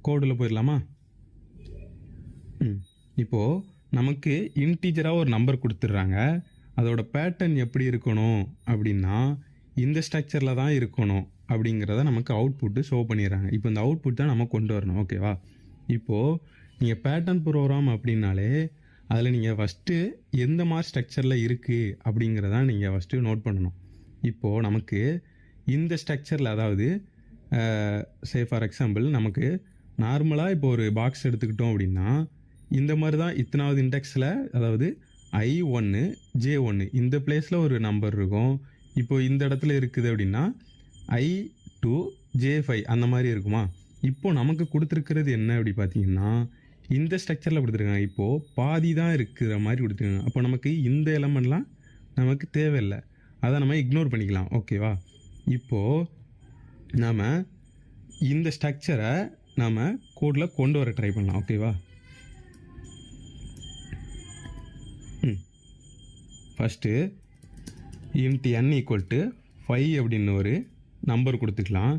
கோடில் போயிடலாமா? இப்போது நமக்கு இன்டீஜராக ஒரு நம்பர் கொடுத்துட்றாங்க. அதோட பேட்டர்ன் எப்படி இருக்கணும் அப்படின்னா இந்த ஸ்ட்ரக்சரில் தான் இருக்கணும் அப்படிங்கிறத நமக்கு அவுட்புட்டு ஷோ பண்ணிடுறாங்க. இப்போ இந்த அவுட்புட் தான் நம்ம கொண்டு வரணும். ஓகேவா? இப்போது நீங்கள் பேட்டர்ன் ப்ரோக்ராம் அப்படின்னாலே அதில் நீங்கள் ஃபஸ்ட்டு எந்த மாதிரி ஸ்ட்ரக்சரில் இருக்குது அப்படிங்கிறதான் நீங்கள் ஃபஸ்ட்டு நோட் பண்ணணும். இப்போது நமக்கு இந்த ஸ்ட்ரக்சரில், அதாவது சே ஃபார் எக்ஸாம்பிள் நமக்கு நார்மலாக இப்போ ஒரு பாக்ஸ் எடுத்துக்கிட்டோம் அப்படின்னா இந்த மாதிரி தான் இத்தனாவது இண்டெக்ஸில், அதாவது I1 J1 இந்த பிளேஸில் ஒரு நம்பர் இருக்கும். இப்போது இந்த இடத்துல இருக்குது அப்படின்னா I2 J5 அந்த மாதிரி இருக்குமா? இப்போது நமக்கு கொடுத்துருக்கிறது என்ன அப்படி பார்த்தீங்கன்னா இந்த ஸ்ட்ரக்சரில் கொடுத்துருக்காங்க. இப்போது பாதி தான் இருக்கிற மாதிரி கொடுத்துருக்காங்க. அப்போ நமக்கு இந்த எலமெண்ட்லாம் நமக்கு தேவையில்லை, அதை நம்ம இக்னோர் பண்ணிக்கலாம். ஓகேவா? இப்போது நாம் இந்த ஸ்ட்ரக்சரை நாம் கோடில் கொண்டு வர ட்ரை பண்ணலாம். ஓகேவா? ஃபஸ்ட்டு int n = 5 அப்படின்னு ஒரு நம்பர் கொடுத்துக்கலாம்.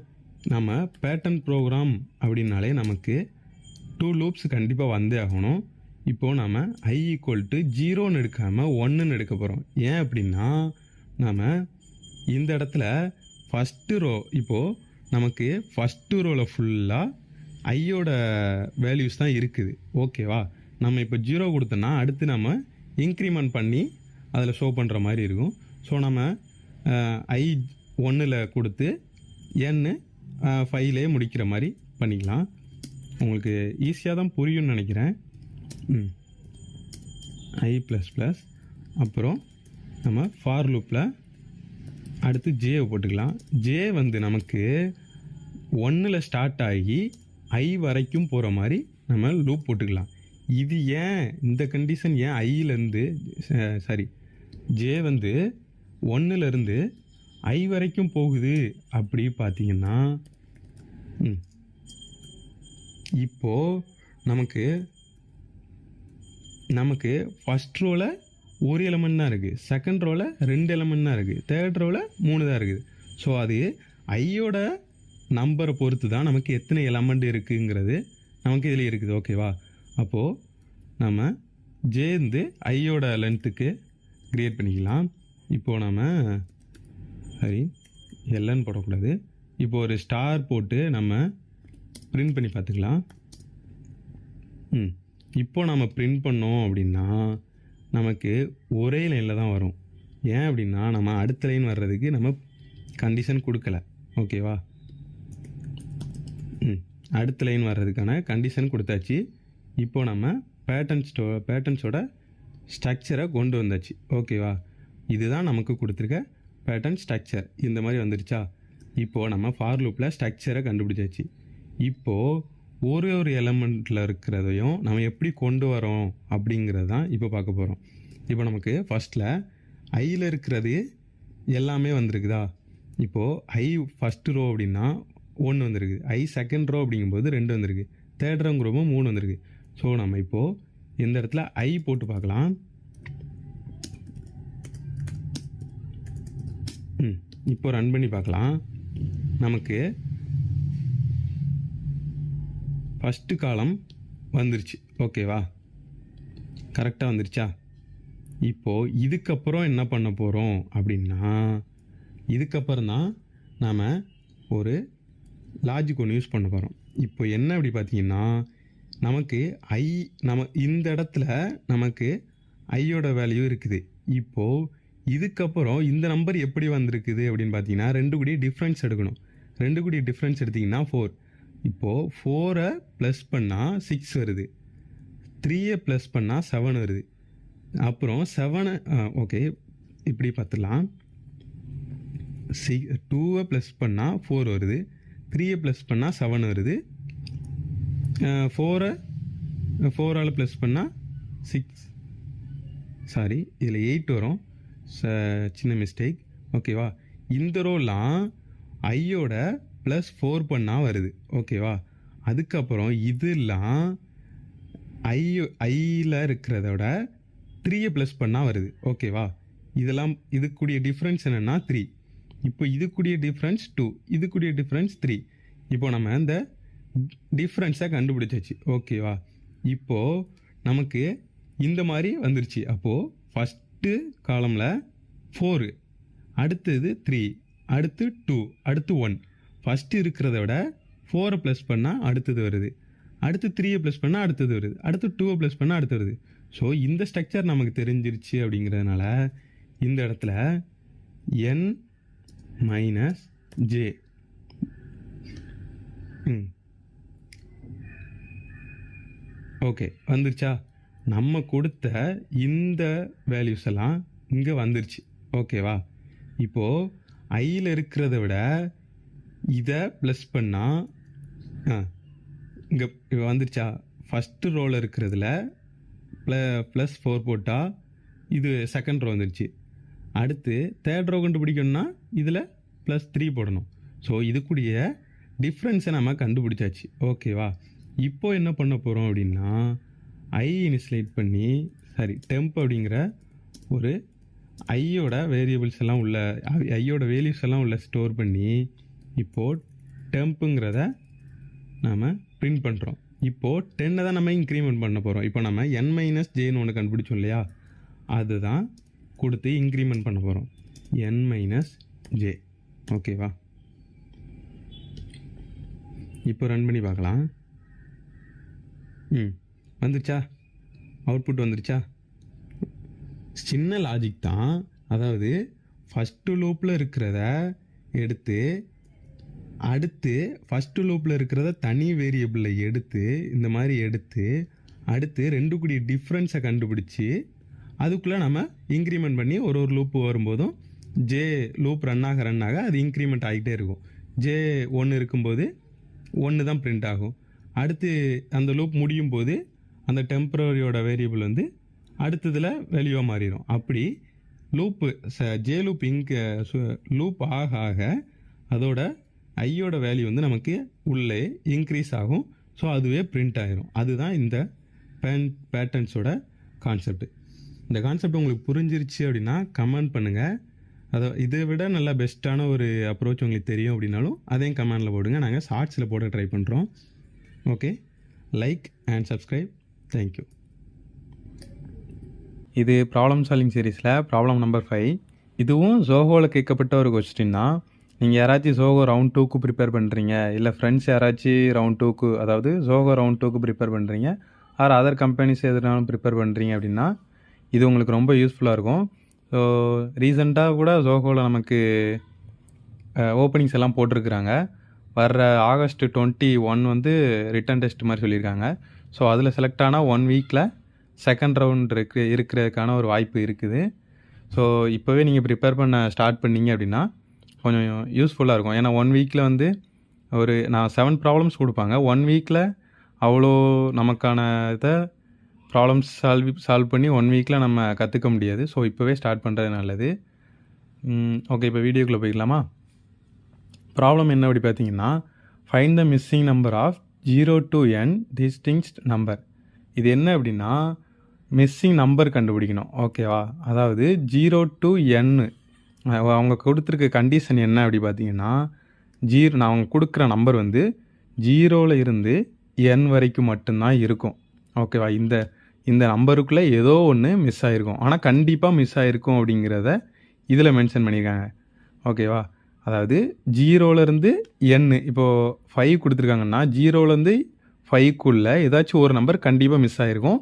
நம்ம பேட்டர்ன் ப்ரோக்ராம் அப்படின்னாலே நமக்கு 2 லூப்ஸ் கண்டிப்பாக வந்தே ஆகணும். இப்போது நம்ம I = 0ன்னு எடுக்காமல் 1ன்னு எடுக்க போகிறோம். ஏன் அப்படின்னா நம்ம இந்த இடத்துல ஃபஸ்ட்டு ரோ, இப்போது நமக்கு ஃபஸ்ட்டு ரோவில் ஃபுல்லாக ஐயோட வேல்யூஸ் தான் இருக்குது. ஓகேவா? நம்ம இப்போ 0 கொடுத்தோன்னா அடுத்து நம்ம இன்க்ரிமெண்ட் பண்ணி அதில் ஷோ பண்ணுற மாதிரி இருக்கும். ஸோ நம்ம I1ல் கொடுத்து n 5லே முடிக்கிற மாதிரி பண்ணிக்கலாம். உங்களுக்கு ஈஸியாக தான் புரியும்னு நினைக்கிறேன். I++, அப்புறம் நம்ம ஃபார் லூப்பில் அடுத்து ஜேவை போட்டுக்கலாம். ஜே வந்து நமக்கு 1ல் ஸ்டார்ட் ஆகி I வரைக்கும் போகிற மாதிரி நம்ம லூப் போட்டுக்கலாம். இது ஏன் இந்த கண்டிஷன் ஏன் ஐலேருந்து ஜே வந்து 1லேருந்து I வரைக்கும் போகுது அப்படி பார்த்தீங்கன்னா, இப்போது நமக்கு ஃபஸ்ட் ரோவில் ஒரு எலமெண்ட் தான் இருக்குது, செகண்ட் ரோவில் 2 எலமெண்ட் தான் இருக்குது, தேர்ட் ரோவில் 3 தான் இருக்குது. ஸோ அது ஐயோட நம்பரை பொறுத்து தான் நமக்கு எத்தனை எலமெண்ட் இருக்குங்கிறது நமக்கு இதில் இருக்குது. ஓகேவா? அப்போது நம்ம ஜேந்து ஐயோட லென்த்துக்கு க்ரியேட் பண்ணிக்கலாம். இப்போது நம்ம எல்என் போடக்கூடாது. இப்போது ஒரு ஸ்டார் போட்டு நம்ம பிரிண்ட் பண்ணி பார்த்துக்கலாம். இப்போ நம்ம பிரிண்ட் பண்ணோம் அப்படின்னா நமக்கு ஒரே லைனில் தான் வரும். ஏன் அப்படின்னா நம்ம அடுத்த லைன் வர்றதுக்கு நம்ம கண்டிஷன் கொடுக்கல. ஓகேவா? அடுத்த லைன் வர்றதுக்கான கண்டிஷன் கொடுத்தாச்சு. இப்போ நம்ம பேட்டர்ன்ஸோட ஸ்ட்ரக்சரை கொண்டு வந்தாச்சு. ஓகேவா, இதுதான் நமக்கு கொடுத்துருக்க பேட்டர்ன் ஸ்ட்ரக்சர். இந்த மாதிரி வந்துருச்சா. இப்போது நம்ம ஃபார் லூப்பில் ஸ்ட்ரக்சரை கண்டுபிடிச்சாச்சு. இப்போது ஒரு எலமெண்ட்டில் இருக்கிறதையும் நம்ம எப்படி கொண்டு வரோம் அப்படிங்கிறது தான் இப்போ பார்க்க போகிறோம். இப்போ நமக்கு ஃபஸ்ட்டில் ஐயில் இருக்கிறது எல்லாமே வந்திருக்குதா. இப்போது ஐ ஃபஸ்ட்டு ரோ அப்படின்னா 1 வந்திருக்கு, ஐ செகண்ட் ரோ அப்படிங்கும்போது 2 வந்திருக்கு, தேர்ட் ரோங்கிறப்போ 3 வந்திருக்கு. ஸோ நம்ம இப்போது இந்த இடத்துல ஐ போட்டு பார்க்கலாம். இப்போ ரன் பண்ணி பார்க்கலாம். நமக்கு ஃபஸ்ட்டு காலம் வந்துருச்சு. ஓகேவா, கரெக்டாக வந்துருச்சா. இப்போது இதுக்கப்புறம் என்ன பண்ண போகிறோம் அப்படின்னா, இதுக்கப்புறம் தான் நாம் ஒரு லாஜிக் ஒன்று யூஸ் பண்ண போகிறோம். இப்போ என்ன அப்படி பார்த்தீங்கன்னா, நமக்கு நம்ம இந்த இடத்துல நமக்கு ஐயோட வேல்யூ இருக்குது. இப்போது இதுக்கப்புறம் இந்த நம்பர் எப்படி வந்திருக்குது அப்படின்னு பார்த்தீங்கன்னா, 2 கூடிய டிஃப்ரென்ஸ் எடுக்கணும். 2 கூடிய டிஃப்ரென்ஸ் எடுத்திங்கன்னா 4. இப்போது 4 ப்ளஸ் பண்ணால் 6 வருது, 3 ப்ளஸ் பண்ணால் 7 வருது. அப்புறம் 7 ஓகே இப்படி பார்த்துடலாம். 2 ப்ளஸ் பண்ணால் 4 வருது, 3 ப்ளஸ் பண்ணால் 7 வருது, 4 ப்ளஸ் பண்ணால் 6 சாரி இதில் 8 வரும். சின்ன மிஸ்டேக். ஓகேவா, இந்த ரோலாம் ஐயோட ப்ளஸ் 4 பண்ணால் வருது. ஓகேவா, அதுக்கப்புறம் இதெல்லாம் ஐயில் இருக்கிறதோட 3 ப்ளஸ் பண்ணால் வருது. ஓகேவா, இதெல்லாம் இதுக்குரிய டிஃப்ரென்ஸ் என்னென்னா 3. இப்போ இதுக்குரிய டிஃப்ரென்ஸ் 2, இதுக்குரிய டிஃப்ரென்ஸ் 3. இப்போ நம்ம இந்த டிஃப்ரென்ஸை கண்டுபிடிச்சாச்சு. ஓகேவா, இப்போது நமக்கு இந்த மாதிரி வந்துருச்சு. அப்போது ஃபஸ்ட்டு காலமில் 4, அடுத்தது 3, அடுத்து 2, அடுத்து 1. ஃபஸ்ட்டு இருக்கிறத விட 4 ப்ளஸ் பண்ணால் அடுத்தது வருது, அடுத்து 3 ப்ளஸ் பண்ணால் அடுத்தது வருது, அடுத்து 2 ப்ளஸ் பண்ணால் அடுத்து வருது. ஸோ இந்த ஸ்ட்ரக்சர் நமக்கு தெரிஞ்சிருச்சு. அப்படிங்கிறதுனால இந்த இடத்துல n மைனஸ் ஜே ஓகே வந்துருச்சா. நம்ம கொடுத்த இந்த வேல்யூஸ் எல்லாம் இங்கே வந்துருச்சு. ஓகேவா, இப்போது ஐயில் இருக்கிறத விட இதை ப்ளஸ் பண்ணால் இங்கே வந்துருச்சா. ஃபஸ்ட்டு ரோவில் இருக்கிறதுல ப்ளஸ் 4 போட்டால் இது செகண்ட் ரோ வந்துருச்சு. அடுத்து தேர்ட் ரோ கண்டுபிடிக்கணும்னா இதில் ப்ளஸ் 3 போடணும். ஸோ இதுக்குரிய டிஃப்ரென்ஸை நம்ம கண்டுபிடிச்சாச்சு. ஓகேவா, இப்போது என்ன பண்ண போகிறோம் அப்படின்னா, ஐ இனிஷியலைட் பண்ணி டெம்ப் அப்படிங்கிற ஒரு ஐயோட வேரியபிள்ஸ் எல்லாம் உள்ள ஐயோட வேல்யூஸ் எல்லாம் உள்ள ஸ்டோர் பண்ணி இப்போது டெம்ப்புங்கிறத நாம் பிரிண்ட் பண்ணுறோம். இப்போது 10 தான் நம்ம இன்க்ரிமெண்ட் பண்ண போகிறோம். இப்போ நம்ம n மைனஸ் ஜேன்னு ஒன்று கண்டுபிடிச்சோம் இல்லையா, அதுதான் கொடுத்து இன்க்ரிமெண்ட் பண்ண போகிறோம். n minus J. ஓகேவா, இப்போ ரன் பண்ணி பார்க்கலாம். வந்துருச்சா, அவுட்புட் வந்துருச்சா. சின்ன லாஜிக் தான். அதாவது ஃபஸ்ட்டு லூப்பில் இருக்கிறத எடுத்து அடுத்து ஃபஸ்ட்டு லூப்பில் இருக்கிறத தனி வேரியபிளில் எடுத்து இந்த மாதிரி எடுத்து அடுத்து 2 கூடிய டிஃப்ரென்ஸை கண்டுபிடிச்சி அதுக்குள்ளே நம்ம இன்க்ரிமெண்ட் பண்ணி ஒரு லூப்பு வரும்போதும் ஜே லூப் ரன் ஆக அது இன்க்ரிமெண்ட் ஆகிட்டே இருக்கும். ஜே 1 இருக்கும்போது 1 தான் பிரிண்ட் ஆகும். அடுத்து அந்த லூப் முடியும் போது அந்த டெம்பரரியோட வேரியபிள் வந்து அடுத்ததில் வேல்யூவாக மாறிடும். அப்படி லூப்பு ஜே லூப் இங்கே லூப் ஆக ஆக அதோட ஐயோட வேல்யூ வந்து நமக்கு உள்ளே இன்க்ரீஸ் ஆகும். ஸோ அதுவே பிரிண்ட் ஆகிரும். அதுதான் இந்த பேட்டர்ன்ஸோட கான்செப்ட். இந்த கான்செப்ட் உங்களுக்கு புரிஞ்சிருச்சு அப்படின்னா கமெண்ட் பண்ணுங்கள். இதை விட நல்லா பெஸ்ட்டான ஒரு அப்ரோச் உங்களுக்கு தெரியும் அப்படின்னாலும் அதையும் கமெண்டில் போடுங்க. நாங்கள் ஷார்ட்ஸில் போட ட்ரை பண்ணுறோம். Okay, like and subscribe. Thank you. இது ப்ராப்ளம் சால்விங் சீரீஸில் ப்ராப்ளம் நம்பர் 5. இதுவும் ஜோஹோவில் கேட்கப்பட்ட ஒரு கொஸ்டின் தான். நீங்கள் யாராச்சும் ஜோஹோ ரவுண்ட் 2க்கு ப்ரிப்பேர் பண்ணுறீங்க, இல்லை ஃப்ரெண்ட்ஸ் யாராச்சும் ரவுண்ட் 2க்கு, அதாவது ஜோஹோ ரவுண்ட் 2க்கு ப்ரிப்பேர் பண்ணுறீங்க, ஆர் அதர் கம்பெனிஸ் எதுனாலும் ப்ரிப்பேர் பண்ணுறீங்க அப்படின்னா இது உங்களுக்கு ரொம்ப யூஸ்ஃபுல்லாக இருக்கும். ஸோ ரீசெண்டாக கூட ஜோஹோவில் நமக்கு ஓப்பனிங்ஸ் எல்லாம் போட்டிருக்கிறாங்க. வர்ற ஆகஸ்ட் 21 வந்து ரிட்டன் டெஸ்ட் மாதிரி சொல்லியிருக்காங்க. ஸோ அதில் செலக்ட் ஆனால் 1 வீக்கில் செகண்ட் ரவுண்ட் இருக்கிறதுக்கான ஒரு வாய்ப்பு இருக்குது. ஸோ இப்போவே நீங்கள் ப்ரிப்பேர் பண்ண ஸ்டார்ட் பண்ணீங்க அப்படின்னா கொஞ்சம் யூஸ்ஃபுல்லாக இருக்கும். ஏன்னா 1 வீக்கில் வந்து நான் 7 ப்ராப்ளம்ஸ் கொடுப்பாங்க. 1 வீக்கில் அவ்வளோ நமக்கான இதை ப்ராப்ளம்ஸ் சால்வ் பண்ணி 1 வீக்கில் நம்ம கற்றுக்க முடியாது. ஸோ இப்போவே ஸ்டார்ட் பண்ணுறது நல்லது. ஓகே, இப்போ வீடியோக்குள்ளே போய்க்கலாமா? ப்ராப்ளம் என்ன அப்படி பார்த்தீங்கன்னா, find the missing number of 0 to n distinct number. இது என்ன அப்படின்னா மிஸ்ஸிங் நம்பர் கண்டுபிடிக்கணும். ஓகேவா? அதாவது 0 to n அவங்க கொடுத்துருக்க கண்டிஷன் என்ன அப்படி பார்த்தீங்கன்னா, நான் அவங்க கொடுக்குற நம்பர் வந்து 0ல் இருந்து n வரைக்கும் மட்டும்தான் இருக்கும். ஓகேவா? இந்த நம்பருக்குள்ளே ஏதோ ஒன்று மிஸ் ஆகிருக்கும். ஆனால் கண்டிப்பாக மிஸ் ஆகிருக்கும் அப்படிங்கிறத இதில் மென்ஷன் பண்ணியிருக்காங்க. ஓகேவா? அதாவது 0லேருந்து n, இப்போது 5 கொடுத்துருக்காங்கன்னா 0லேருந்து 5க்குள்ளே ஏதாச்சும் ஒரு நம்பர் கண்டிப்பாக மிஸ் ஆகிருக்கும்.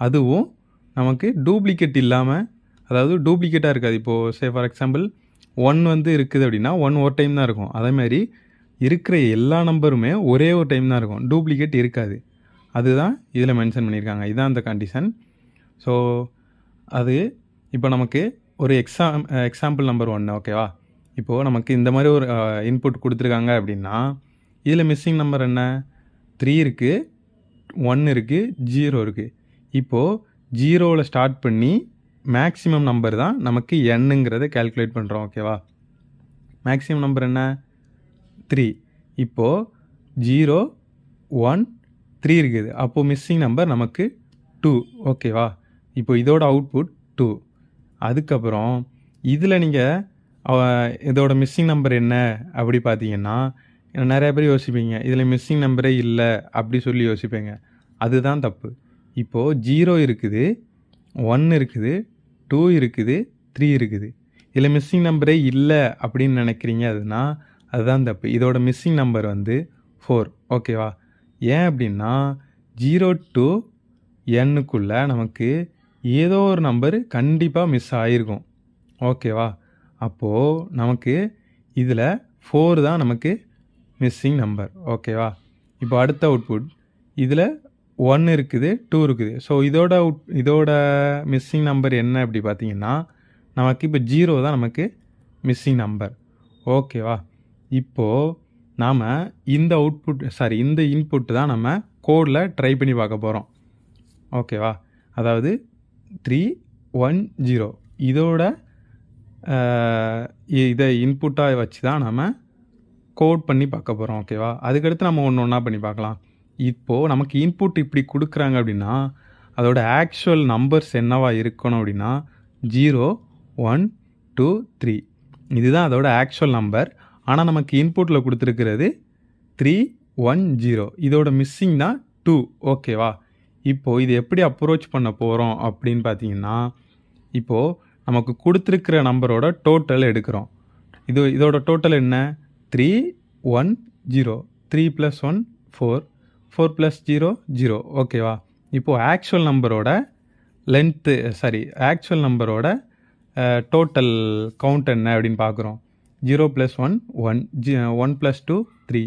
அதுவும் நமக்கு டூப்ளிகேட் இல்லாமல், அதாவது டூப்ளிகேட்டாக இருக்காது. இப்போது ஃபார் எக்ஸாம்பிள் 1 வந்து இருக்குது அப்படின்னா 1 ஒரு டைம் தான் இருக்கும். அதேமாதிரி இருக்கிற எல்லா நம்பருமே ஒரே ஒரு டைம் தான் இருக்கும், டூப்ளிகேட் இருக்காது. அதுதான் இதில் மென்ஷன் பண்ணியிருக்காங்க. இதுதான் அந்த கண்டிஷன். ஸோ அது இப்போ நமக்கு ஒரு எக்ஸாம்பிள் நம்பர் 1. ஓகேவா? இப்போது நமக்கு இந்த மாதிரி ஒரு இன்புட் கொடுத்துருக்காங்க அப்படின்னா இதில் மிஸ்ஸிங் நம்பர் என்ன? 3 இருக்குது, 1 இருக்குது, 0 இருக்குது. இப்போது 0வில் ஸ்டார்ட் பண்ணி மேக்ஸிமம் நம்பர் தான் நமக்கு என்னங்கிறத கேல்குலேட் பண்ணுறோம். ஓகேவா? மேக்ஸிமம் நம்பர் என்ன? 3. இப்போது 0, 1, 3 இருக்குது. அப்போது மிஸ்ஸிங் நம்பர் நமக்கு 2. ஓகேவா? இப்போ இதோட அவுட்புட் 2. அதுக்கப்புறம் இதில் நீங்கள் இதோட மிஸ்ஸிங் நம்பர் என்ன அப்படி பார்த்தீங்கன்னா, நிறைய பேர் யோசிப்பீங்க இதில் மிஸ்ஸிங் நம்பரே இல்லை அப்படி சொல்லி யோசிப்பீங்க. அதுதான் தப்பு. இப்போது 0 இருக்குது, 1 இருக்குது, 2 இருக்குது, 3 இருக்குது. இதில் மிஸ்ஸிங் நம்பரே இல்லை அப்படின்னு நினைக்கிறீங்க. அதுதான் தப்பு. இதோட மிஸ்ஸிங் நம்பர் வந்து 4. ஓகேவா? ஏன் அப்படின்னா 0 to nக்குள்ளே நமக்கு ஏதோ ஒரு நம்பர் கண்டிப்பாக மிஸ் ஆகிருக்கும். ஓகேவா? அப்போது நமக்கு இதில் 4 தான் நமக்கு மிஸ்ஸிங் நம்பர். ஓகேவா? இப்போ அடுத்த அவுட்புட் இதில் 1 இருக்குது, 2 இருக்குது. ஸோ இதோட மிஸ்ஸிங் நம்பர் என்ன அப்படி பார்த்தீங்கன்னா நமக்கு இப்போ 0 தான் நமக்கு மிஸ்ஸிங் நம்பர். ஓகேவா? இப்போது நாம் இந்த இன்புட் தான் நம்ம கோடில் ட்ரை பண்ணி பார்க்க போகிறோம். ஓகேவா? அதாவது 3, 1, 0 இதோட இதை இன்புட்டாக வச்சு தான் நம்ம கோட் பண்ணி பார்க்க போகிறோம். ஓகேவா? அதுக்கடுத்து நம்ம ஒன்றா பண்ணி பார்க்கலாம். இப்போது நமக்கு இன்புட் இப்படி கொடுக்குறாங்க அப்படின்னா அதோட ஆக்சுவல் நம்பர்ஸ் என்னவா இருக்கணும் அப்படின்னா 0, 1, 2, 3 இதுதான் அதோட ஆக்சுவல் நம்பர். ஆனால் நமக்கு இன்புட்டில் கொடுத்துருக்கிறது 3, 1, 0 இதோட மிஸ்ஸிங் தான் 2. ஓகேவா? இப்போது இது எப்படி அப்ரோச் பண்ண போகிறோம் அப்படின்னு பார்த்தீங்கன்னா, இப்போது நமக்கு கொடுத்துருக்கிற நம்பரோட டோட்டல் எடுக்கிறோம். இதோட டோட்டல் என்ன? 3, 1, 0 3 + 1 4 4 + 0 0. ஓகேவா? இப்போது ஆக்சுவல் நம்பரோட டோட்டல் கவுண்ட் என்ன அப்படின்னு பார்க்குறோம். 0 + 1 1 1 + 2 3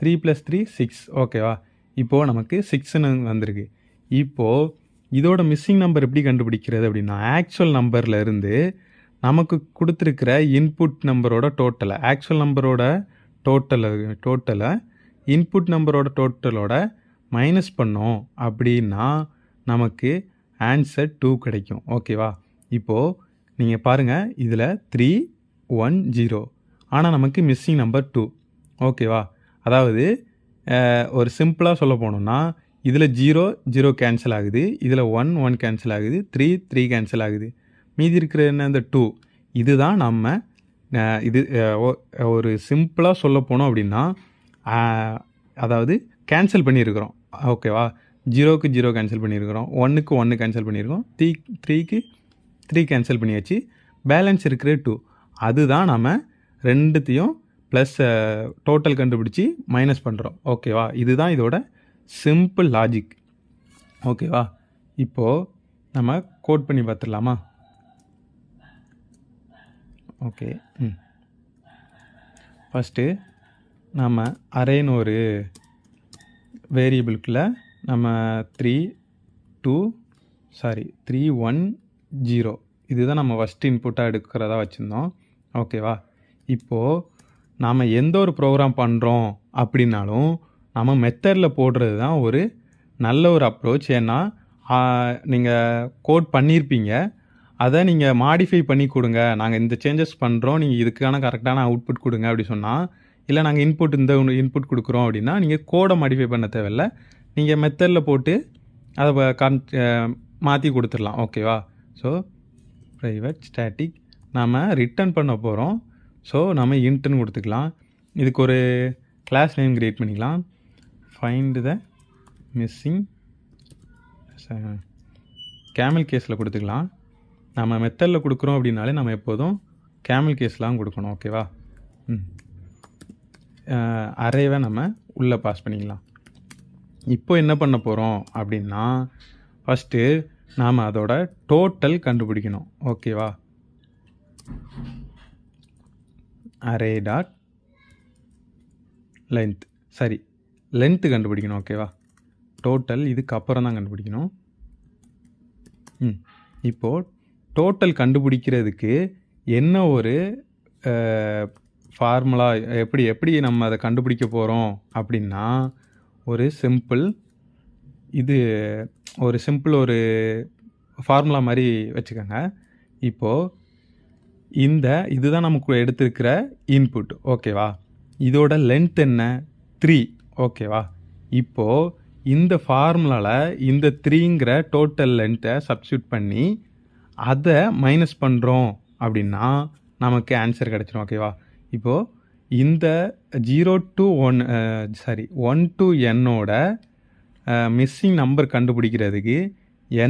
3 + 3 6. ஓகேவா? இப்போது நமக்கு 6ன்னு வந்திருக்கு. இப்போது இதோட மிஸ்ஸிங் நம்பர் எப்படி கண்டுபிடிக்கிறது அப்படின்னா ஆக்சுவல் நம்பரில் இருந்து நமக்கு கொடுத்துருக்கிற இன்புட் நம்பரோட டோட்டலை ஆக்சுவல் நம்பரோட டோட்டலை இன்புட் நம்பரோட டோட்டலோட மைனஸ் பண்ணோம் அப்படின்னா நமக்கு ஆன்சர் 2 கிடைக்கும். ஓகேவா? இப்போது நீங்கள் பாருங்கள் இதில் 3, 1, 0 ஆனால் நமக்கு மிஸ்ஸிங் நம்பர் 2. ஓகேவா? அதாவது ஒரு சிம்பிளாக சொல்ல போனோம்னா இதில் 0 0 கேன்சல் ஆகுது, இதில் 1 1 கேன்சல் ஆகுது, 3 3 கேன்சல் ஆகுது. மீதி இருக்கிற என்ன? இந்த 2. இதுதான் நம்ம ஒரு சிம்பிளாக சொல்ல போனோம் அப்படின்னா அதாவது கேன்சல் பண்ணியிருக்கிறோம். ஓகேவா? 0க்கு 0 கேன்சல் பண்ணியிருக்கிறோம், 1க்கு 1 கேன்சல் பண்ணியிருக்கோம், 3க்கு 3 கேன்சல் பண்ணியாச்சு. பேலன்ஸ் இருக்கிற 2 அதுதான் நம்ம ரெண்டுத்தையும் ப்ளஸ் டோட்டல் கண்டுபிடிச்சி மைனஸ் பண்ணுறோம். ஓகேவா? இதுதான் இதோட சிம்பிள் லாஜிக். ஓகேவா? இப்போது நம்ம கோட் பண்ணி பார்த்துடலாமா? ஓகே. ஃபஸ்ட்டு நம்ம அரேன்னு ஒரு வேரியபிளுக்குள்ள நம்ம 3 1 0 இதுதான் நம்ம ஃபஸ்ட் இன்புட்டாக எடுக்கிறதா வச்சுருந்தோம். ஓகேவா? இப்போது நாம் எந்த ஒரு ப்ரோக்ராம் பண்ணுறோம் அப்படின்னாலும் நம்ம மெத்தடில் போடுறது தான் ஒரு நல்ல ஒரு அப்ரோச். ஏன்னா நீங்கள் கோட் பண்ணியிருப்பீங்க, அதை நீங்கள் மாடிஃபை பண்ணி கொடுங்க, நாங்கள் இந்த சேஞ்சஸ் பண்ணுறோம், நீங்கள் இதுக்கான கரெக்டான அவுட்புட் கொடுங்க அப்படி சொன்னால், இல்லை நாங்கள் இந்த இன்புட் கொடுக்குறோம் அப்படின்னா நீங்கள் கோடை மாடிஃபை பண்ண தேவையில்லை, நீங்கள் மெத்தடில் போட்டு அதை மாற்றி கொடுத்துடலாம். ஓகேவா? ஸோ ப்ரைவேட் ஸ்டாட்டிக் நாம் ரிட்டர்ன் பண்ண போகிறோம். ஸோ நம்ம இன்ட்னு கொடுத்துக்கலாம். இதுக்கு ஒரு கிளாஸ் நேம் கிரியேட் பண்ணிக்கலாம். ஃபைண்ட் த மிஸ்ஸிங் கேமல் கேஸில் கொடுத்துக்கலாம். நம்ம மெத்தடில் கொடுக்குறோம் அப்படின்னாலே நம்ம எப்போதும் கேமல் கேஸ்லாம் கொடுக்கணும். ஓகேவா? அரேவை நம்ம உள்ளே பாஸ் பண்ணிக்கலாம். இப்போ என்ன பண்ண போகிறோம் அப்படின்னா, ஃபஸ்ட்டு நாம் அதோட டோட்டல் கண்டுபிடிக்கணும். ஓகேவா? அரே டாட் லென்த், சரி லென்த்து கண்டுபிடிக்கணும். ஓகேவா? டோட்டல் இதுக்கு அப்புறம் தான் கண்டுபிடிக்கணும். இப்போது டோட்டல் கண்டுபிடிக்கிறதுக்கு என்ன ஒரு ஃபார்முலா, எப்படி நம்ம அதை கண்டுபிடிக்க போகிறோம் அப்படின்னா, ஒரு சிம்பிள் ஒரு ஃபார்முலா மாதிரி வச்சுக்கோங்க. இப்போது இதுதான் நமக்கு எடுத்துருக்கிற இன்புட். ஓகேவா? இதோட லென்த் என்ன? 3. ஓகேவா? இப்போது இந்த ஃபார்முலாவில் இந்த 3ங்கிற டோட்டல் லென்த்தை சப்ஸ்டியூட் பண்ணி அதை மைனஸ் பண்ணுறோம் அப்படின்னா நமக்கு ஆன்சர் கிடச்சிரும். ஓகேவா? இப்போது இந்த 0 to 1 to n-ஓட மிஸ்ஸிங் நம்பர் கண்டுபிடிக்கிறதுக்கு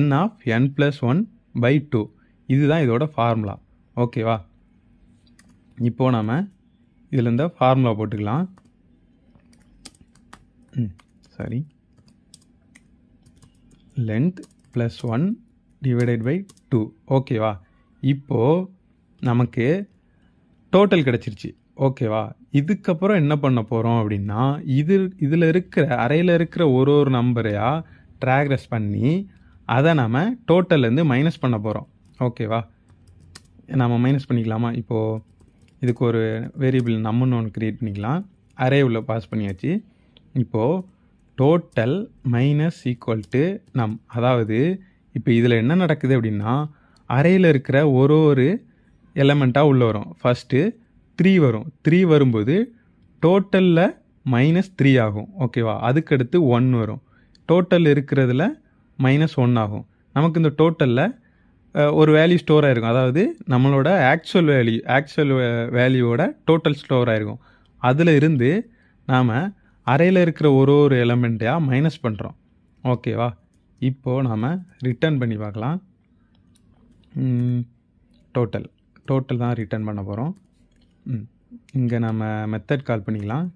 n(n+1/2) இதுதான் இதோட ஃபார்முலா. ஓகேவா? இப்போது நம்ம இதில் இந்த ஃபார்முலா போட்டுக்கலாம். லென்த் +1/2. ஓகேவா? இப்போது நமக்கு டோட்டல் கிடச்சிருச்சு. ஓகேவா? இதுக்கப்புறம் என்ன பண்ண போகிறோம் அப்படின்னா, இதில் இருக்கிற அறையில் இருக்கிற ஒரு நம்பரையாக ட்ராக்ரஸ் பண்ணி அதை நம்ம டோட்டல்லேருந்து மைனஸ் பண்ண போகிறோம். ஓகேவா? நம்ம மைனஸ் பண்ணிக்கலாமா? இப்போது இதுக்கு ஒரு வேரியபிள் நம்மன்னு ஒன்று க்ரியேட் பண்ணிக்கலாம். அரே உள்ள பாஸ் பண்ணியாச்சு. இப்போது டோட்டல் மைனஸ் ஈக்குவல் டு நம். அதாவது இப்போ இதில் என்ன நடக்குது அப்படின்னா, அரேயில் இருக்கிற ஒரு எலமெண்ட்டாக உள்ளே வரும். ஃபஸ்ட்டு 3 வரும். 3 வரும்போது டோட்டலில் -3 ஆகும். ஓகேவா? அதுக்கடுத்து 1 வரும். டோட்டல் இருக்கிறதுல -1 ஆகும். நமக்கு இந்த டோட்டலில் ஒரு வேல்யூ ஸ்டோர் ஆகிருக்கும். அதாவது நம்மளோட ஆக்சுவல் வேல்யூவோட டோட்டல் ஸ்டோர் ஆகிருக்கும். அதில் இருந்து நாம் அரேயில் இருக்கிற ஒரு எலமெண்ட்டையாக மைனஸ் பண்ணுறோம். ஓகேவா? இப்போது நாம் ரிட்டர்ன் பண்ணி பார்க்கலாம். டோட்டல் தான் ரிட்டர்ன் பண்ண போகிறோம். இங்கே நம்ம மெத்தட் கால் பண்ணிக்கலாம்.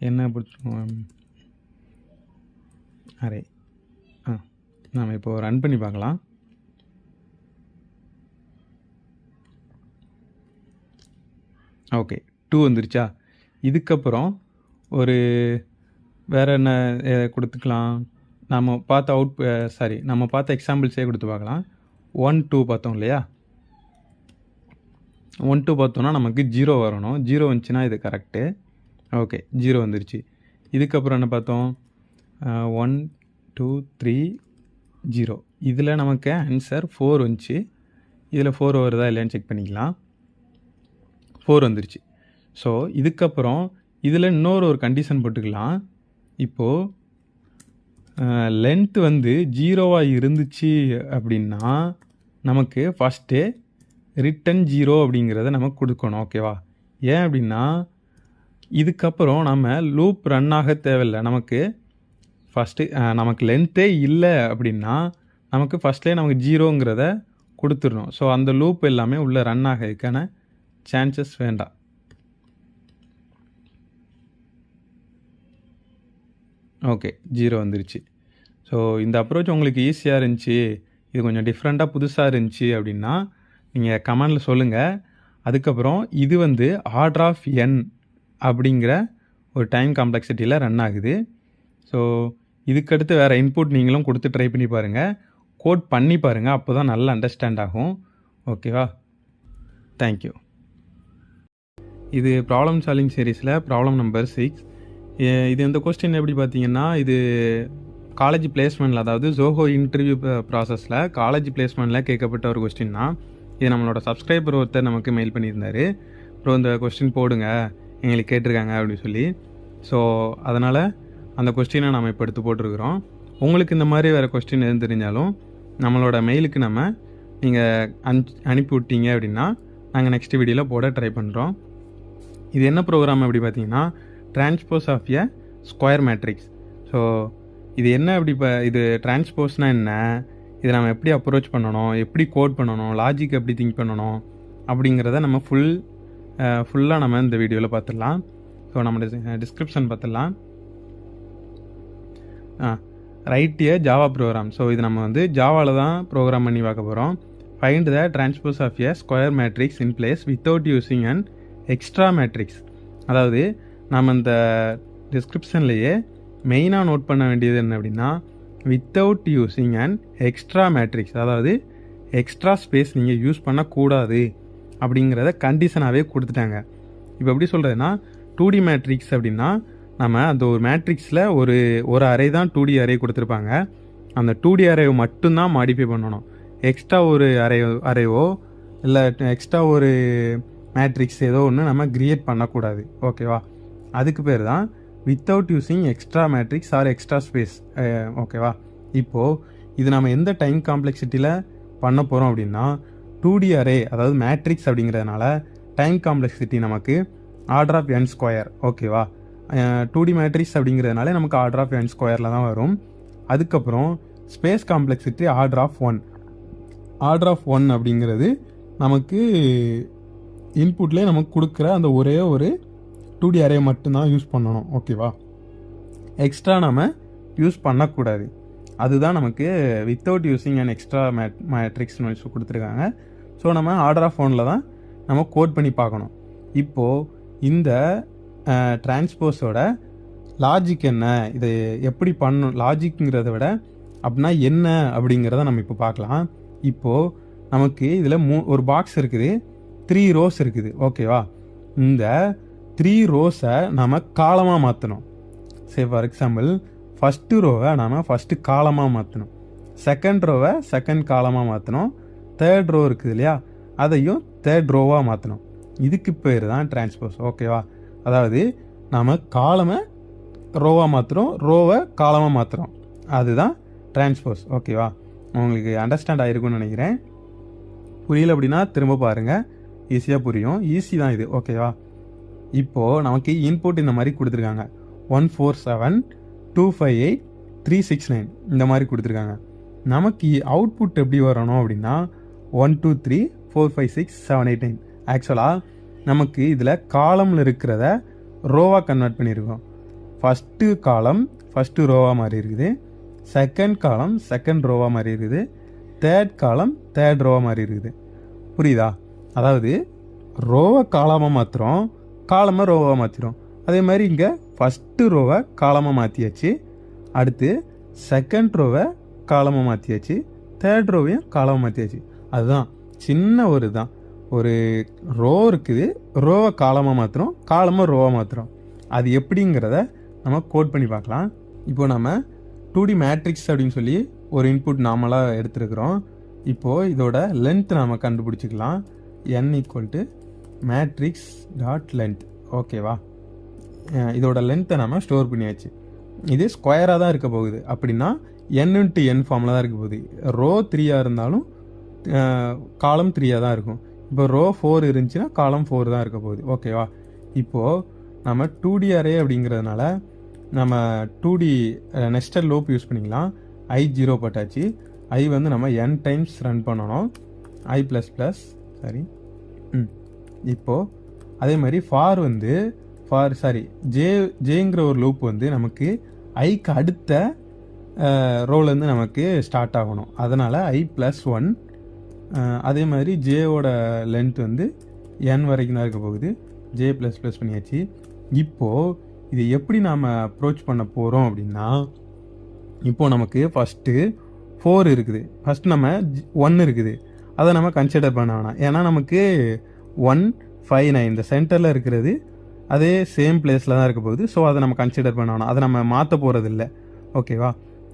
என்ன பிடிச்சிருக்கோம் அரே. நாம் இப்போ ரன் பண்ணி பார்க்கலாம். ஓகே, 2 வந்துருச்சா? இதுக்கப்புறம் வேறு என்ன கொடுத்துக்கலாம்? நம்ம பார்த்த எக்ஸாம்பிள்ஸே கொடுத்து பார்க்கலாம். 1 2 பார்த்தோம் இல்லையா? 1 2 பார்த்தோன்னா நமக்கு 0 வரணும். 0 வந்துச்சுன்னா இது கரெக்டு. ஓகே, 0 வந்துருச்சு. இதுக்கப்புறம் என்ன பார்த்தோம்? 1 2 3 0. இதில் நமக்கு ஆன்சர் 4 வந்துச்சு. இதில் 4 வருதா இல்லையான்னு செக் பண்ணிக்கலாம். 4 வந்துருச்சு. ஸோ இதுக்கப்புறம் இதில் ஒரு கண்டிஷன் போட்டுக்கலாம். இப்போது லென்த் 0வாக இருந்துச்சு அப்படின்னா நமக்கு ஃபஸ்ட்டு ரிட்டன் 0 அப்படிங்கிறத நமக்கு கொடுக்கணும். ஓகேவா? ஏன் அப்படின்னா இதுக்கப்புறம் நம்ம லூப் ரன் ஆக தேவையில்லை. நமக்கு லென்த்தே இல்லை அப்படின்னா நமக்கு ஃபஸ்ட்லேயே நமக்கு 0ங்கிறத கொடுத்துடணும். ஸோ அந்த லூப் எல்லாமே உள்ளே ரன் ஆகிறதுக்கான சான்சஸ் வேண்டாம். ஓகே, 0 வந்துருச்சு. ஸோ இந்த அப்ரோச் உங்களுக்கு ஈஸியாக இருந்துச்சு, இது கொஞ்சம் டிஃப்ரெண்ட்டாக புதுசாக இருந்துச்சு அப்படின்னா நீங்கள் கமெண்டில் சொல்லுங்கள். அதுக்கப்புறம் இது வந்து ஆர்டர் ஆஃப் n அப்படிங்கிற ஒரு டைம் காம்ப்ளெக்சிட்டியில் ரன் ஆகுது. ஸோ இதுக்கடுத்து வேறு இன்புட் நீங்களும் கொடுத்து ட்ரை பண்ணி பாருங்கள், கோட் பண்ணி பாருங்கள், அப்போ தான் நல்லா அண்டர்ஸ்டாண்ட் ஆகும். ஓகேவா? தேங்க்யூ. இது ப்ராப்ளம் சால்விங் சீரீஸில் ப்ராப்ளம் நம்பர் 6. இது இந்த கொஸ்டின் எப்படி பார்த்தீங்கன்னா, இது காலேஜ் பிளேஸ்மெண்ட்டில், அதாவது ஜோஹோ இன்டர்வியூ ப்ராசஸில் காலேஜ் பிளேஸ்மெண்ட்டில் கேட்கப்பட்ட ஒரு கொஸ்டின் தான். இது நம்மளோட சப்ஸ்கிரைபர் ஒருத்தர் நமக்கு மெயில் பண்ணியிருந்தார். அப்புறம் இந்த கொஸ்டின் போடுங்க, எங்களுக்கு கேட்டிருக்காங்க அப்படின்னு சொல்லி. ஸோ அதனால் அந்த கொஸ்டினை நம்ம இப்போ எடுத்து போட்டிருக்கிறோம். உங்களுக்கு இந்த மாதிரி வேறு கொஸ்டின் எதுவும் தெரிஞ்சாலும் நம்மளோட மெயிலுக்கு நீங்கள் அனுப்பி விட்டீங்க அப்படின்னா நாங்கள் நெக்ஸ்ட் வீடியோவில் போட ட்ரை பண்ணுறோம். இது என்ன ப்ரோக்ராம் அப்படி பார்த்தீங்கன்னா, transpose of a square matrix. So இது என்ன அப்படி இது டிரான்ஸ்போஸ்னால் என்ன, இதை நம்ம எப்படி அப்ரோச் பண்ணணும், எப்படி கோட் பண்ணணும், லாஜிக் எப்படி திங்க் பண்ணணும் அப்படிங்கிறத நம்ம ஃபுல்லாக நம்ம இந்த வீடியோவில் பார்த்துடலாம். ஸோ நம்ம டிஸ்கிரிப்ஷன் பார்த்துடலாம். Write a Java program. So இது நம்ம வந்து ஜாவாவில் தான் ப்ரோக்ராம் பண்ணி பார்க்க போகிறோம். Find the transpose of a square matrix in place without using and extra matrix. அதாவது நம்ம இந்த டிஸ்கிரிப்ஷன்லேயே மெயினாக நோட் பண்ண வேண்டியது என்ன அப்படின்னா, without using and extra matrix, அதாவது எக்ஸ்ட்ரா ஸ்பேஸ் நீங்கள் யூஸ் பண்ணக்கூடாது அப்படிங்கிறத கண்டிஷனாகவே கொடுத்துட்டாங்க. இப்போ எப்படி சொல்கிறதுனா, 2D மேட்ரிக்ஸ் அப்படின்னா நம்ம அந்த ஒரு மேட்ரிக்ஸில் ஒரு அரே தான் 2D அரே கொடுத்துருப்பாங்க. அந்த 2D அரேவை மட்டும்தான் மாடிஃபை பண்ணணும். எக்ஸ்ட்ரா ஒரு அரேவோ இல்லை எக்ஸ்ட்ரா ஒரு மேட்ரிக்ஸ் ஏதோ ஒன்று நம்ம கிரியேட் பண்ணக்கூடாது. ஓகேவா? அதுக்கு பேர் தான் without using extra matrix or extra space. ஓகேவா? இப்போது இது நம்ம எந்த டைம் காம்ப்ளெக்சிட்டியில் பண்ண போகிறோம் அப்படின்னா, 2D அரே, அதாவது மேட்ரிக்ஸ் அப்படிங்கிறதுனால டைம் காம்ப்ளெக்சிட்டி நமக்கு ஆர்டர் ஆஃப் n ஸ்கொயர். ஓகேவா? 2D மேட்ரிக்ஸ் அப்படிங்கிறதுனால நமக்கு ஆர்டர் ஆஃப் n ஸ்கொயரில் தான் வரும். அதுக்கப்புறம் space complexity order of 1. Order of 1 அப்படிங்கிறது நமக்கு இன்புட்லேயே நமக்கு கொடுக்குற அந்த ஒரே ஒரு 2D அரே மட்டும்தான் யூஸ் பண்ணணும். ஓகேவா? எக்ஸ்ட்ரா நம்ம யூஸ் பண்ணக்கூடாது. அதுதான் நமக்கு வித்தவுட் யூஸிங் அண்ட் எக்ஸ்ட்ரா மேட்ரிக்ஸ்னு கொடுத்துருக்காங்க. ஸோ நம்ம ஆர்டர் ஆஃப் 1 தான் நம்ம கோட் பண்ணி பார்க்கணும். இப்போது இந்த டிரான்ஸ்போஸோட லாஜிக் என்ன, இது எப்படி பண்ணணும், லாஜிக்ங்கிறத விட அப்படின்னா என்ன அப்படிங்கிறத நம்ம இப்போ பார்க்கலாம். இப்போது நமக்கு இதில் ஒரு பாக்ஸ் இருக்குது, 3 ரோஸ் இருக்குது. ஓகேவா? இந்த 3 ரோஸை நம்ம காலமாக மாற்றணும். சரி, ஃபார் எக்ஸாம்பிள் ஃபஸ்ட்டு ரோவை நாம் ஃபஸ்ட்டு காலமாக மாற்றணும், செகண்ட் ரோவை செகண்ட் காலமாக மாற்றணும், தேர்ட் ரோ இருக்குது இல்லையா, அதையும் தேர்ட் ரோவாக மாற்றணும். இதுக்கு பேர் தான் டிரான்ஸ்போஸ். ஓகேவா? அதாவது நாம் காலமை ரோவாக மாற்றுறோம், ரோவை காலமாக மாற்றுறோம், அதுதான் டிரான்ஸ்போஸ். ஓகேவா? உங்களுக்கு அண்டர்ஸ்டாண்ட் ஆகிருக்குன்னு நினைக்கிறேன். புரியல அப்படின்னா திரும்ப பாருங்கள், ஈஸியாக புரியும். ஈஸி தான் இது. ஓகேவா? இப்போது நமக்கு இன்புட் இந்த மாதிரி கொடுத்துருக்காங்க, 147 258 369 இந்த மாதிரி கொடுத்துருக்காங்க. நமக்கு அவுட்புட் எப்படி வரணும் அப்படின்னா 1 2 3 4 5 6 7 8 9. ஆக்சுவலாக நமக்கு இதில் காலமில் இருக்கிறத ரோவாக கன்வெர்ட் பண்ணியிருக்கோம். ஃபஸ்ட்டு காலம் ஃபஸ்ட்டு ரோவாக மாதிரி இருக்குது, செகண்ட் காலம் செகண்ட் ரோவாக மாதிரி இருக்குது, தேர்ட் காலம் தேர்ட் ரோவாக மாதிரி இருக்குது. புரியுதா? அதாவது ரோவை காலமாக மாற்றுறோம், காலமாக ரோவாக மாற்றிடும். அதே மாதிரி இங்கே ஃபஸ்ட்டு ரோவை காலமாக மாற்றியாச்சு, அடுத்து செகண்ட் ரோவை காலமாக மாற்றியாச்சு, தேர்ட் ரோவையும் காலமாக மாற்றியாச்சு. அதுதான் சின்ன ஒரு ரோ இருக்குது, ரோவை காலமாக மாற்றுறோம், காலமாக ரோவாக மாற்றுறோம். அது எப்படிங்கிறத நம்ம கோட் பண்ணி பார்க்கலாம். இப்போ நம்ம 2D மேட்ரிக்ஸ் அப்படின்னு சொல்லி ஒரு இன்புட் நார்மலாக எடுத்துருக்குறோம். இப்போது இதோட லென்த் நாம் கண்டுபிடிச்சிக்கலாம். n = matrix dot length. ஓகேவா? இதோட லென்த்தை நம்ம ஸ்டோர் பண்ணியாச்சு. இது ஸ்கொயராக தான் இருக்க போகுது. அப்படின்னா n × n ஃபார்மில் தான் இருக்க போகுது. ரோ 3 இருந்தாலும் காலம் 3 தான் இருக்கும். இப்போ ரோ 4 இருந்துச்சுன்னா காலம் 4 தான் இருக்க போகுது. ஓகேவா? இப்போது நம்ம 2D அரே அப்படிங்கிறதுனால நம்ம 2D நெஸ்டட் லூப் யூஸ் பண்ணிக்கலாம். i0 போட்டாச்சு. i வந்து நம்ம n டைம்ஸ் ரன் பண்ணணும், i++ சரி. இப்போது அதே மாதிரி ஜேங்கிற ஒரு லூப் வந்து நமக்கு ஐக்கு அடுத்த ரோலேருந்து நமக்கு ஸ்டார்ட் ஆகணும். அதனால் i+1. அதே மாதிரி ஜேவோட லென்த் வந்து n வரைக்கும் தான் இருக்க போகுது. ஜே ப்ளஸ் ப்ளஸ் பண்ணியாச்சு. இப்போது இது எப்படி நாம் அப்ரோச் பண்ண போகிறோம் அப்படின்னா, இப்போது நமக்கு ஃபஸ்ட்டு 4 இருக்குது. ஃபஸ்ட் நம்ம 1 இருக்குது, அதை நம்ம கன்சிடர் பண்ண வேணாம். ஏன்னா நமக்கு 1, 5, 9 இந்த சென்டரில் இருக்கிறது அதே சேம் பிளேஸில் தான் இருக்க போகுது. ஸோ அதை நம்ம கன்சிடர் பண்ண வேணாம், அதை நம்ம மாற்ற போகிறது இல்லை. ஓகேவா?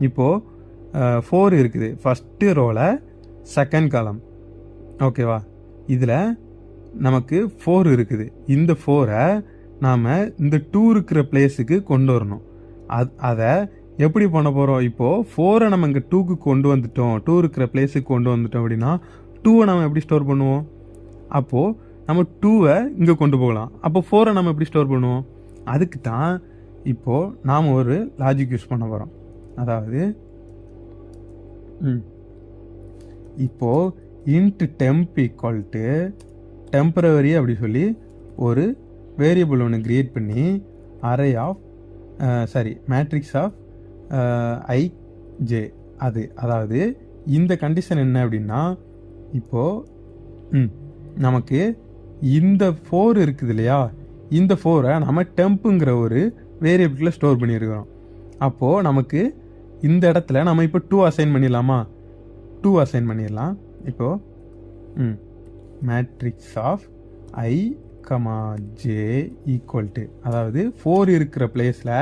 இப்போது 4 இருக்குது ஃபஸ்ட்டு ரோவில் செகண்ட் காலம். ஓகேவா? இதில் நமக்கு 4 இருக்குது. இந்த 4-ஐ நாம் இந்த 2 இருக்கிற பிளேஸுக்கு கொண்டு வரணும். அதை எப்படி பண்ண போகிறோம்? இப்போது 4-ஐ நம்ம இங்கே 2க்கு கொண்டு வந்துட்டோம், 2 இருக்கிற பிளேஸுக்கு கொண்டு வந்துட்டோம் அப்படின்னா 2-ஐ நம்ம எப்படி ஸ்டோர் பண்ணுவோம்? அப்போது நம்ம 2-ஐ இங்கே கொண்டு போகலாம். அப்போ 4-ஐ நம்ம எப்படி ஸ்டோர் பண்ணுவோம்? அதுக்கு தான் இப்போது நாம் ஒரு லாஜிக் யூஸ் பண்ண போகிறோம். அதாவது இப்போது int temp equal to temporary அப்படி சொல்லி ஒரு வேரியபிள் ஒன்று க்ரியேட் பண்ணி அரே ஆஃப் மேட்ரிக்ஸ் ஆஃப் ஐஜே. அதாவது இந்த கண்டிஷன் என்ன அப்படின்னா, இப்போது நமக்கு இந்த 4 இருக்குது இல்லையா, இந்த 4-ஐ நம்ம டெம்புங்கிற ஒரு வேரியபிளில் ஸ்டோர் பண்ணியிருக்கிறோம். அப்போது நமக்கு இந்த இடத்துல நம்ம இப்போ 2 அசைன் பண்ணிடலாமா? 2 அசைன் பண்ணிடலாம். இப்போது matrix of I comma J equal to, அதாவது 4 இருக்கிற பிளேஸில்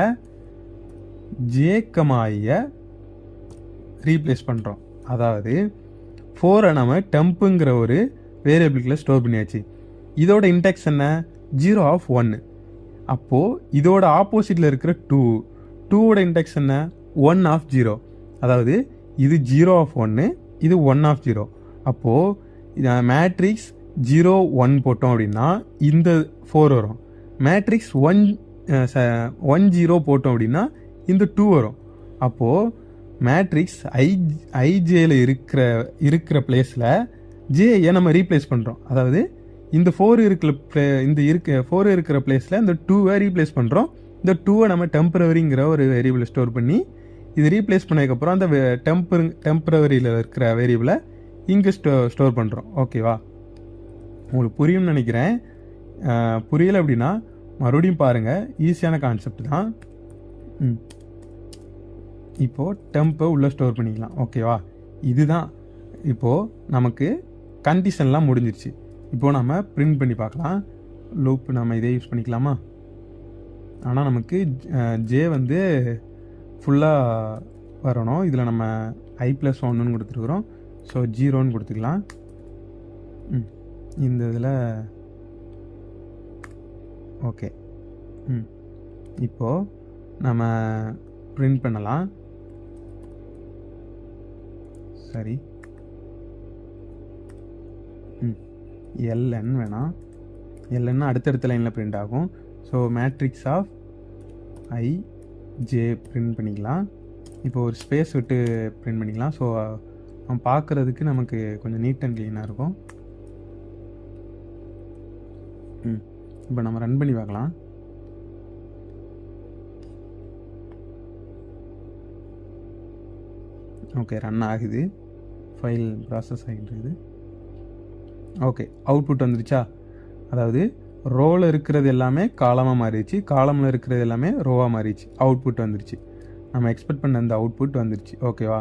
ஜே கமா ஐயை ரீப்ளேஸ் பண்ணுறோம். அதாவது 4-ஐ நம்ம டெம்புங்கிற ஒரு வேரியபிளுக்குள்ள ஸ்டோர் பண்ணியாச்சு. இதோட இன்டெக்ஸ் என்ன? 0 ஆஃப் 1. அப்போது இதோட ஆப்போசிட்டில் இருக்கிற 2-ஓட இன்டெக்ஸ் என்ன? 1 ஆஃப் 0. அதாவது இது 0 ஆஃப் 1, இது 1 ஆஃப் 0. அப்போது மேட்ரிக்ஸ் 0, 1 போட்டோம் அப்படின்னா இந்த 4 வரும். மேட்ரிக்ஸ் 1, 0 போட்டோம் அப்படின்னா இந்த 2 வரும். அப்போது மேட்ரிக்ஸ் ஐஜேல இருக்கிற பிளேஸில் ஜேயை நம்ம ரீப்ளேஸ் பண்ணுறோம். அதாவது இந்த 4 இருக்கிற பிளேஸில் இந்த 2-ஐ ரீப்ளேஸ் பண்ணுறோம். இந்த 2-ஐ நம்ம டெம்பரவரிங்கிற ஒரு வேரியபிளை ஸ்டோர் பண்ணி இது ரீப்ளேஸ் பண்ணதுக்கப்புறம் அந்த டெம்பரவரியில் இருக்கிற வேரியபிளை இங்கே ஸ்டோர் பண்ணுறோம். ஓகேவா? உங்களுக்கு புரியும்னு நினைக்கிறேன். புரியலை அப்படின்னா மறுபடியும் பாருங்கள், ஈஸியான கான்செப்ட் தான். இப்போது டெம்பை உள்ளே ஸ்டோர் பண்ணிக்கலாம். ஓகேவா? இதுதான் இப்போது நமக்கு கண்டிஷன்லாம் முடிஞ்சிருச்சு. இப்போது நம்ம பிரிண்ட் பண்ணி பார்க்கலாம். லூப் நம்ம இதே யூஸ் பண்ணிக்கலாமா? ஆனால் நமக்கு ஜே வந்து ஃபுல்லாக வரணும். இதில் நம்ம i+1 கொடுத்துருக்குறோம். ஸோ 0 கொடுத்துக்கலாம். இந்த இதில் ஓகே. இப்போது நம்ம பிரிண்ட் பண்ணலாம். சரி, ln வேணாம். ln அடுத்தடுத்த லைனில் பிரிண்ட் ஆகும். So matrix of I J print பண்ணிக்கலாம். இப்போ ஒரு ஸ்பேஸ் விட்டு பிரிண்ட் பண்ணிக்கலாம். ஸோ நம்ம பார்க்குறதுக்கு நமக்கு கொஞ்சம் நீட் அண்ட் க்ளீனாக இருக்கும். இப்போ நம்ம ரன் பண்ணி பார்க்கலாம். ஓகே, ரன் ஆகுது. ஃபைல் ப்ராசஸ் ஆகிட்டு இருக்குது. ஓகே, அவுட்புட் வந்துருச்சா? அதாவது ரோவில் இருக்கிறது எல்லாமே காலமாக மாறிடுச்சு, காலமில் இருக்கிறது எல்லாமே ரோவாக மாறிடுச்சு. அவுட்புட் வந்துருச்சு. நம்ம எக்ஸ்பெக்ட் பண்ண அந்த அவுட்புட் வந்துருச்சு. ஓகேவா?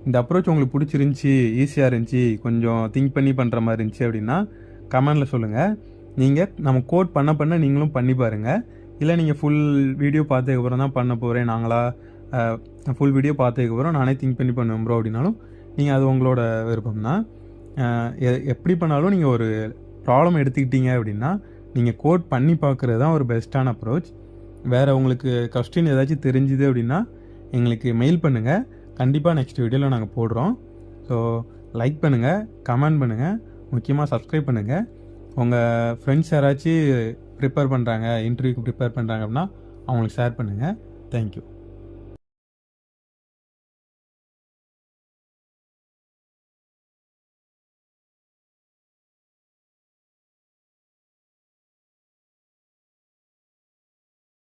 இந்த அப்ரோச் உங்களுக்கு பிடிச்சிருந்துச்சி, ஈஸியாக இருந்துச்சு, கொஞ்சம் திங்க் பண்ணி பண்ணுற மாதிரி இருந்துச்சு அப்படின்னா கமெண்டில் சொல்லுங்கள். நீங்கள் நம்ம கோட் பண்ண நீங்களும் பண்ணி பாருங்கள். இல்லை நீங்கள் ஃபுல் வீடியோ பார்த்ததுக்கப்புறம் தான் பண்ண போகிறேன், ஃபுல் வீடியோ பார்த்ததுக்கப்புறம் நானே திங்க் பண்ணி பண்ணுவேன் ப்ரோ அப்படின்னாலும் நீங்கள் அது உங்களோட விருப்பம் தான். எப்படி பண்ணாலும் நீங்கள் ஒரு ப்ராப்ளம் எடுத்துக்கிட்டீங்க அப்படின்னா நீங்கள் கோட் பண்ணி பார்க்குறது தான் ஒரு பெஸ்ட்டான அப்ரோச். வேறு உங்களுக்கு கொஸ்டின் ஏதாச்சும் தெரிஞ்சுது அப்படின்னா எங்களுக்கு மெயில் பண்ணுங்கள். கண்டிப்பாக நெக்ஸ்ட் வீடியோவில் நாங்கள் போடுறோம். ஸோ லைக் பண்ணுங்கள், கமெண்ட் பண்ணுங்கள், முக்கியமாக சப்ஸ்கிரைப் பண்ணுங்கள். உங்கள் ஃப்ரெண்ட்ஸ் யாராச்சும் ப்ரிப்பேர் பண்ணுறாங்க, இன்டர்வியூக்கு ப்ரிப்பேர் பண்ணுறாங்க அப்படின்னா அவங்களுக்கு ஷேர் பண்ணுங்கள். தேங்க்யூ.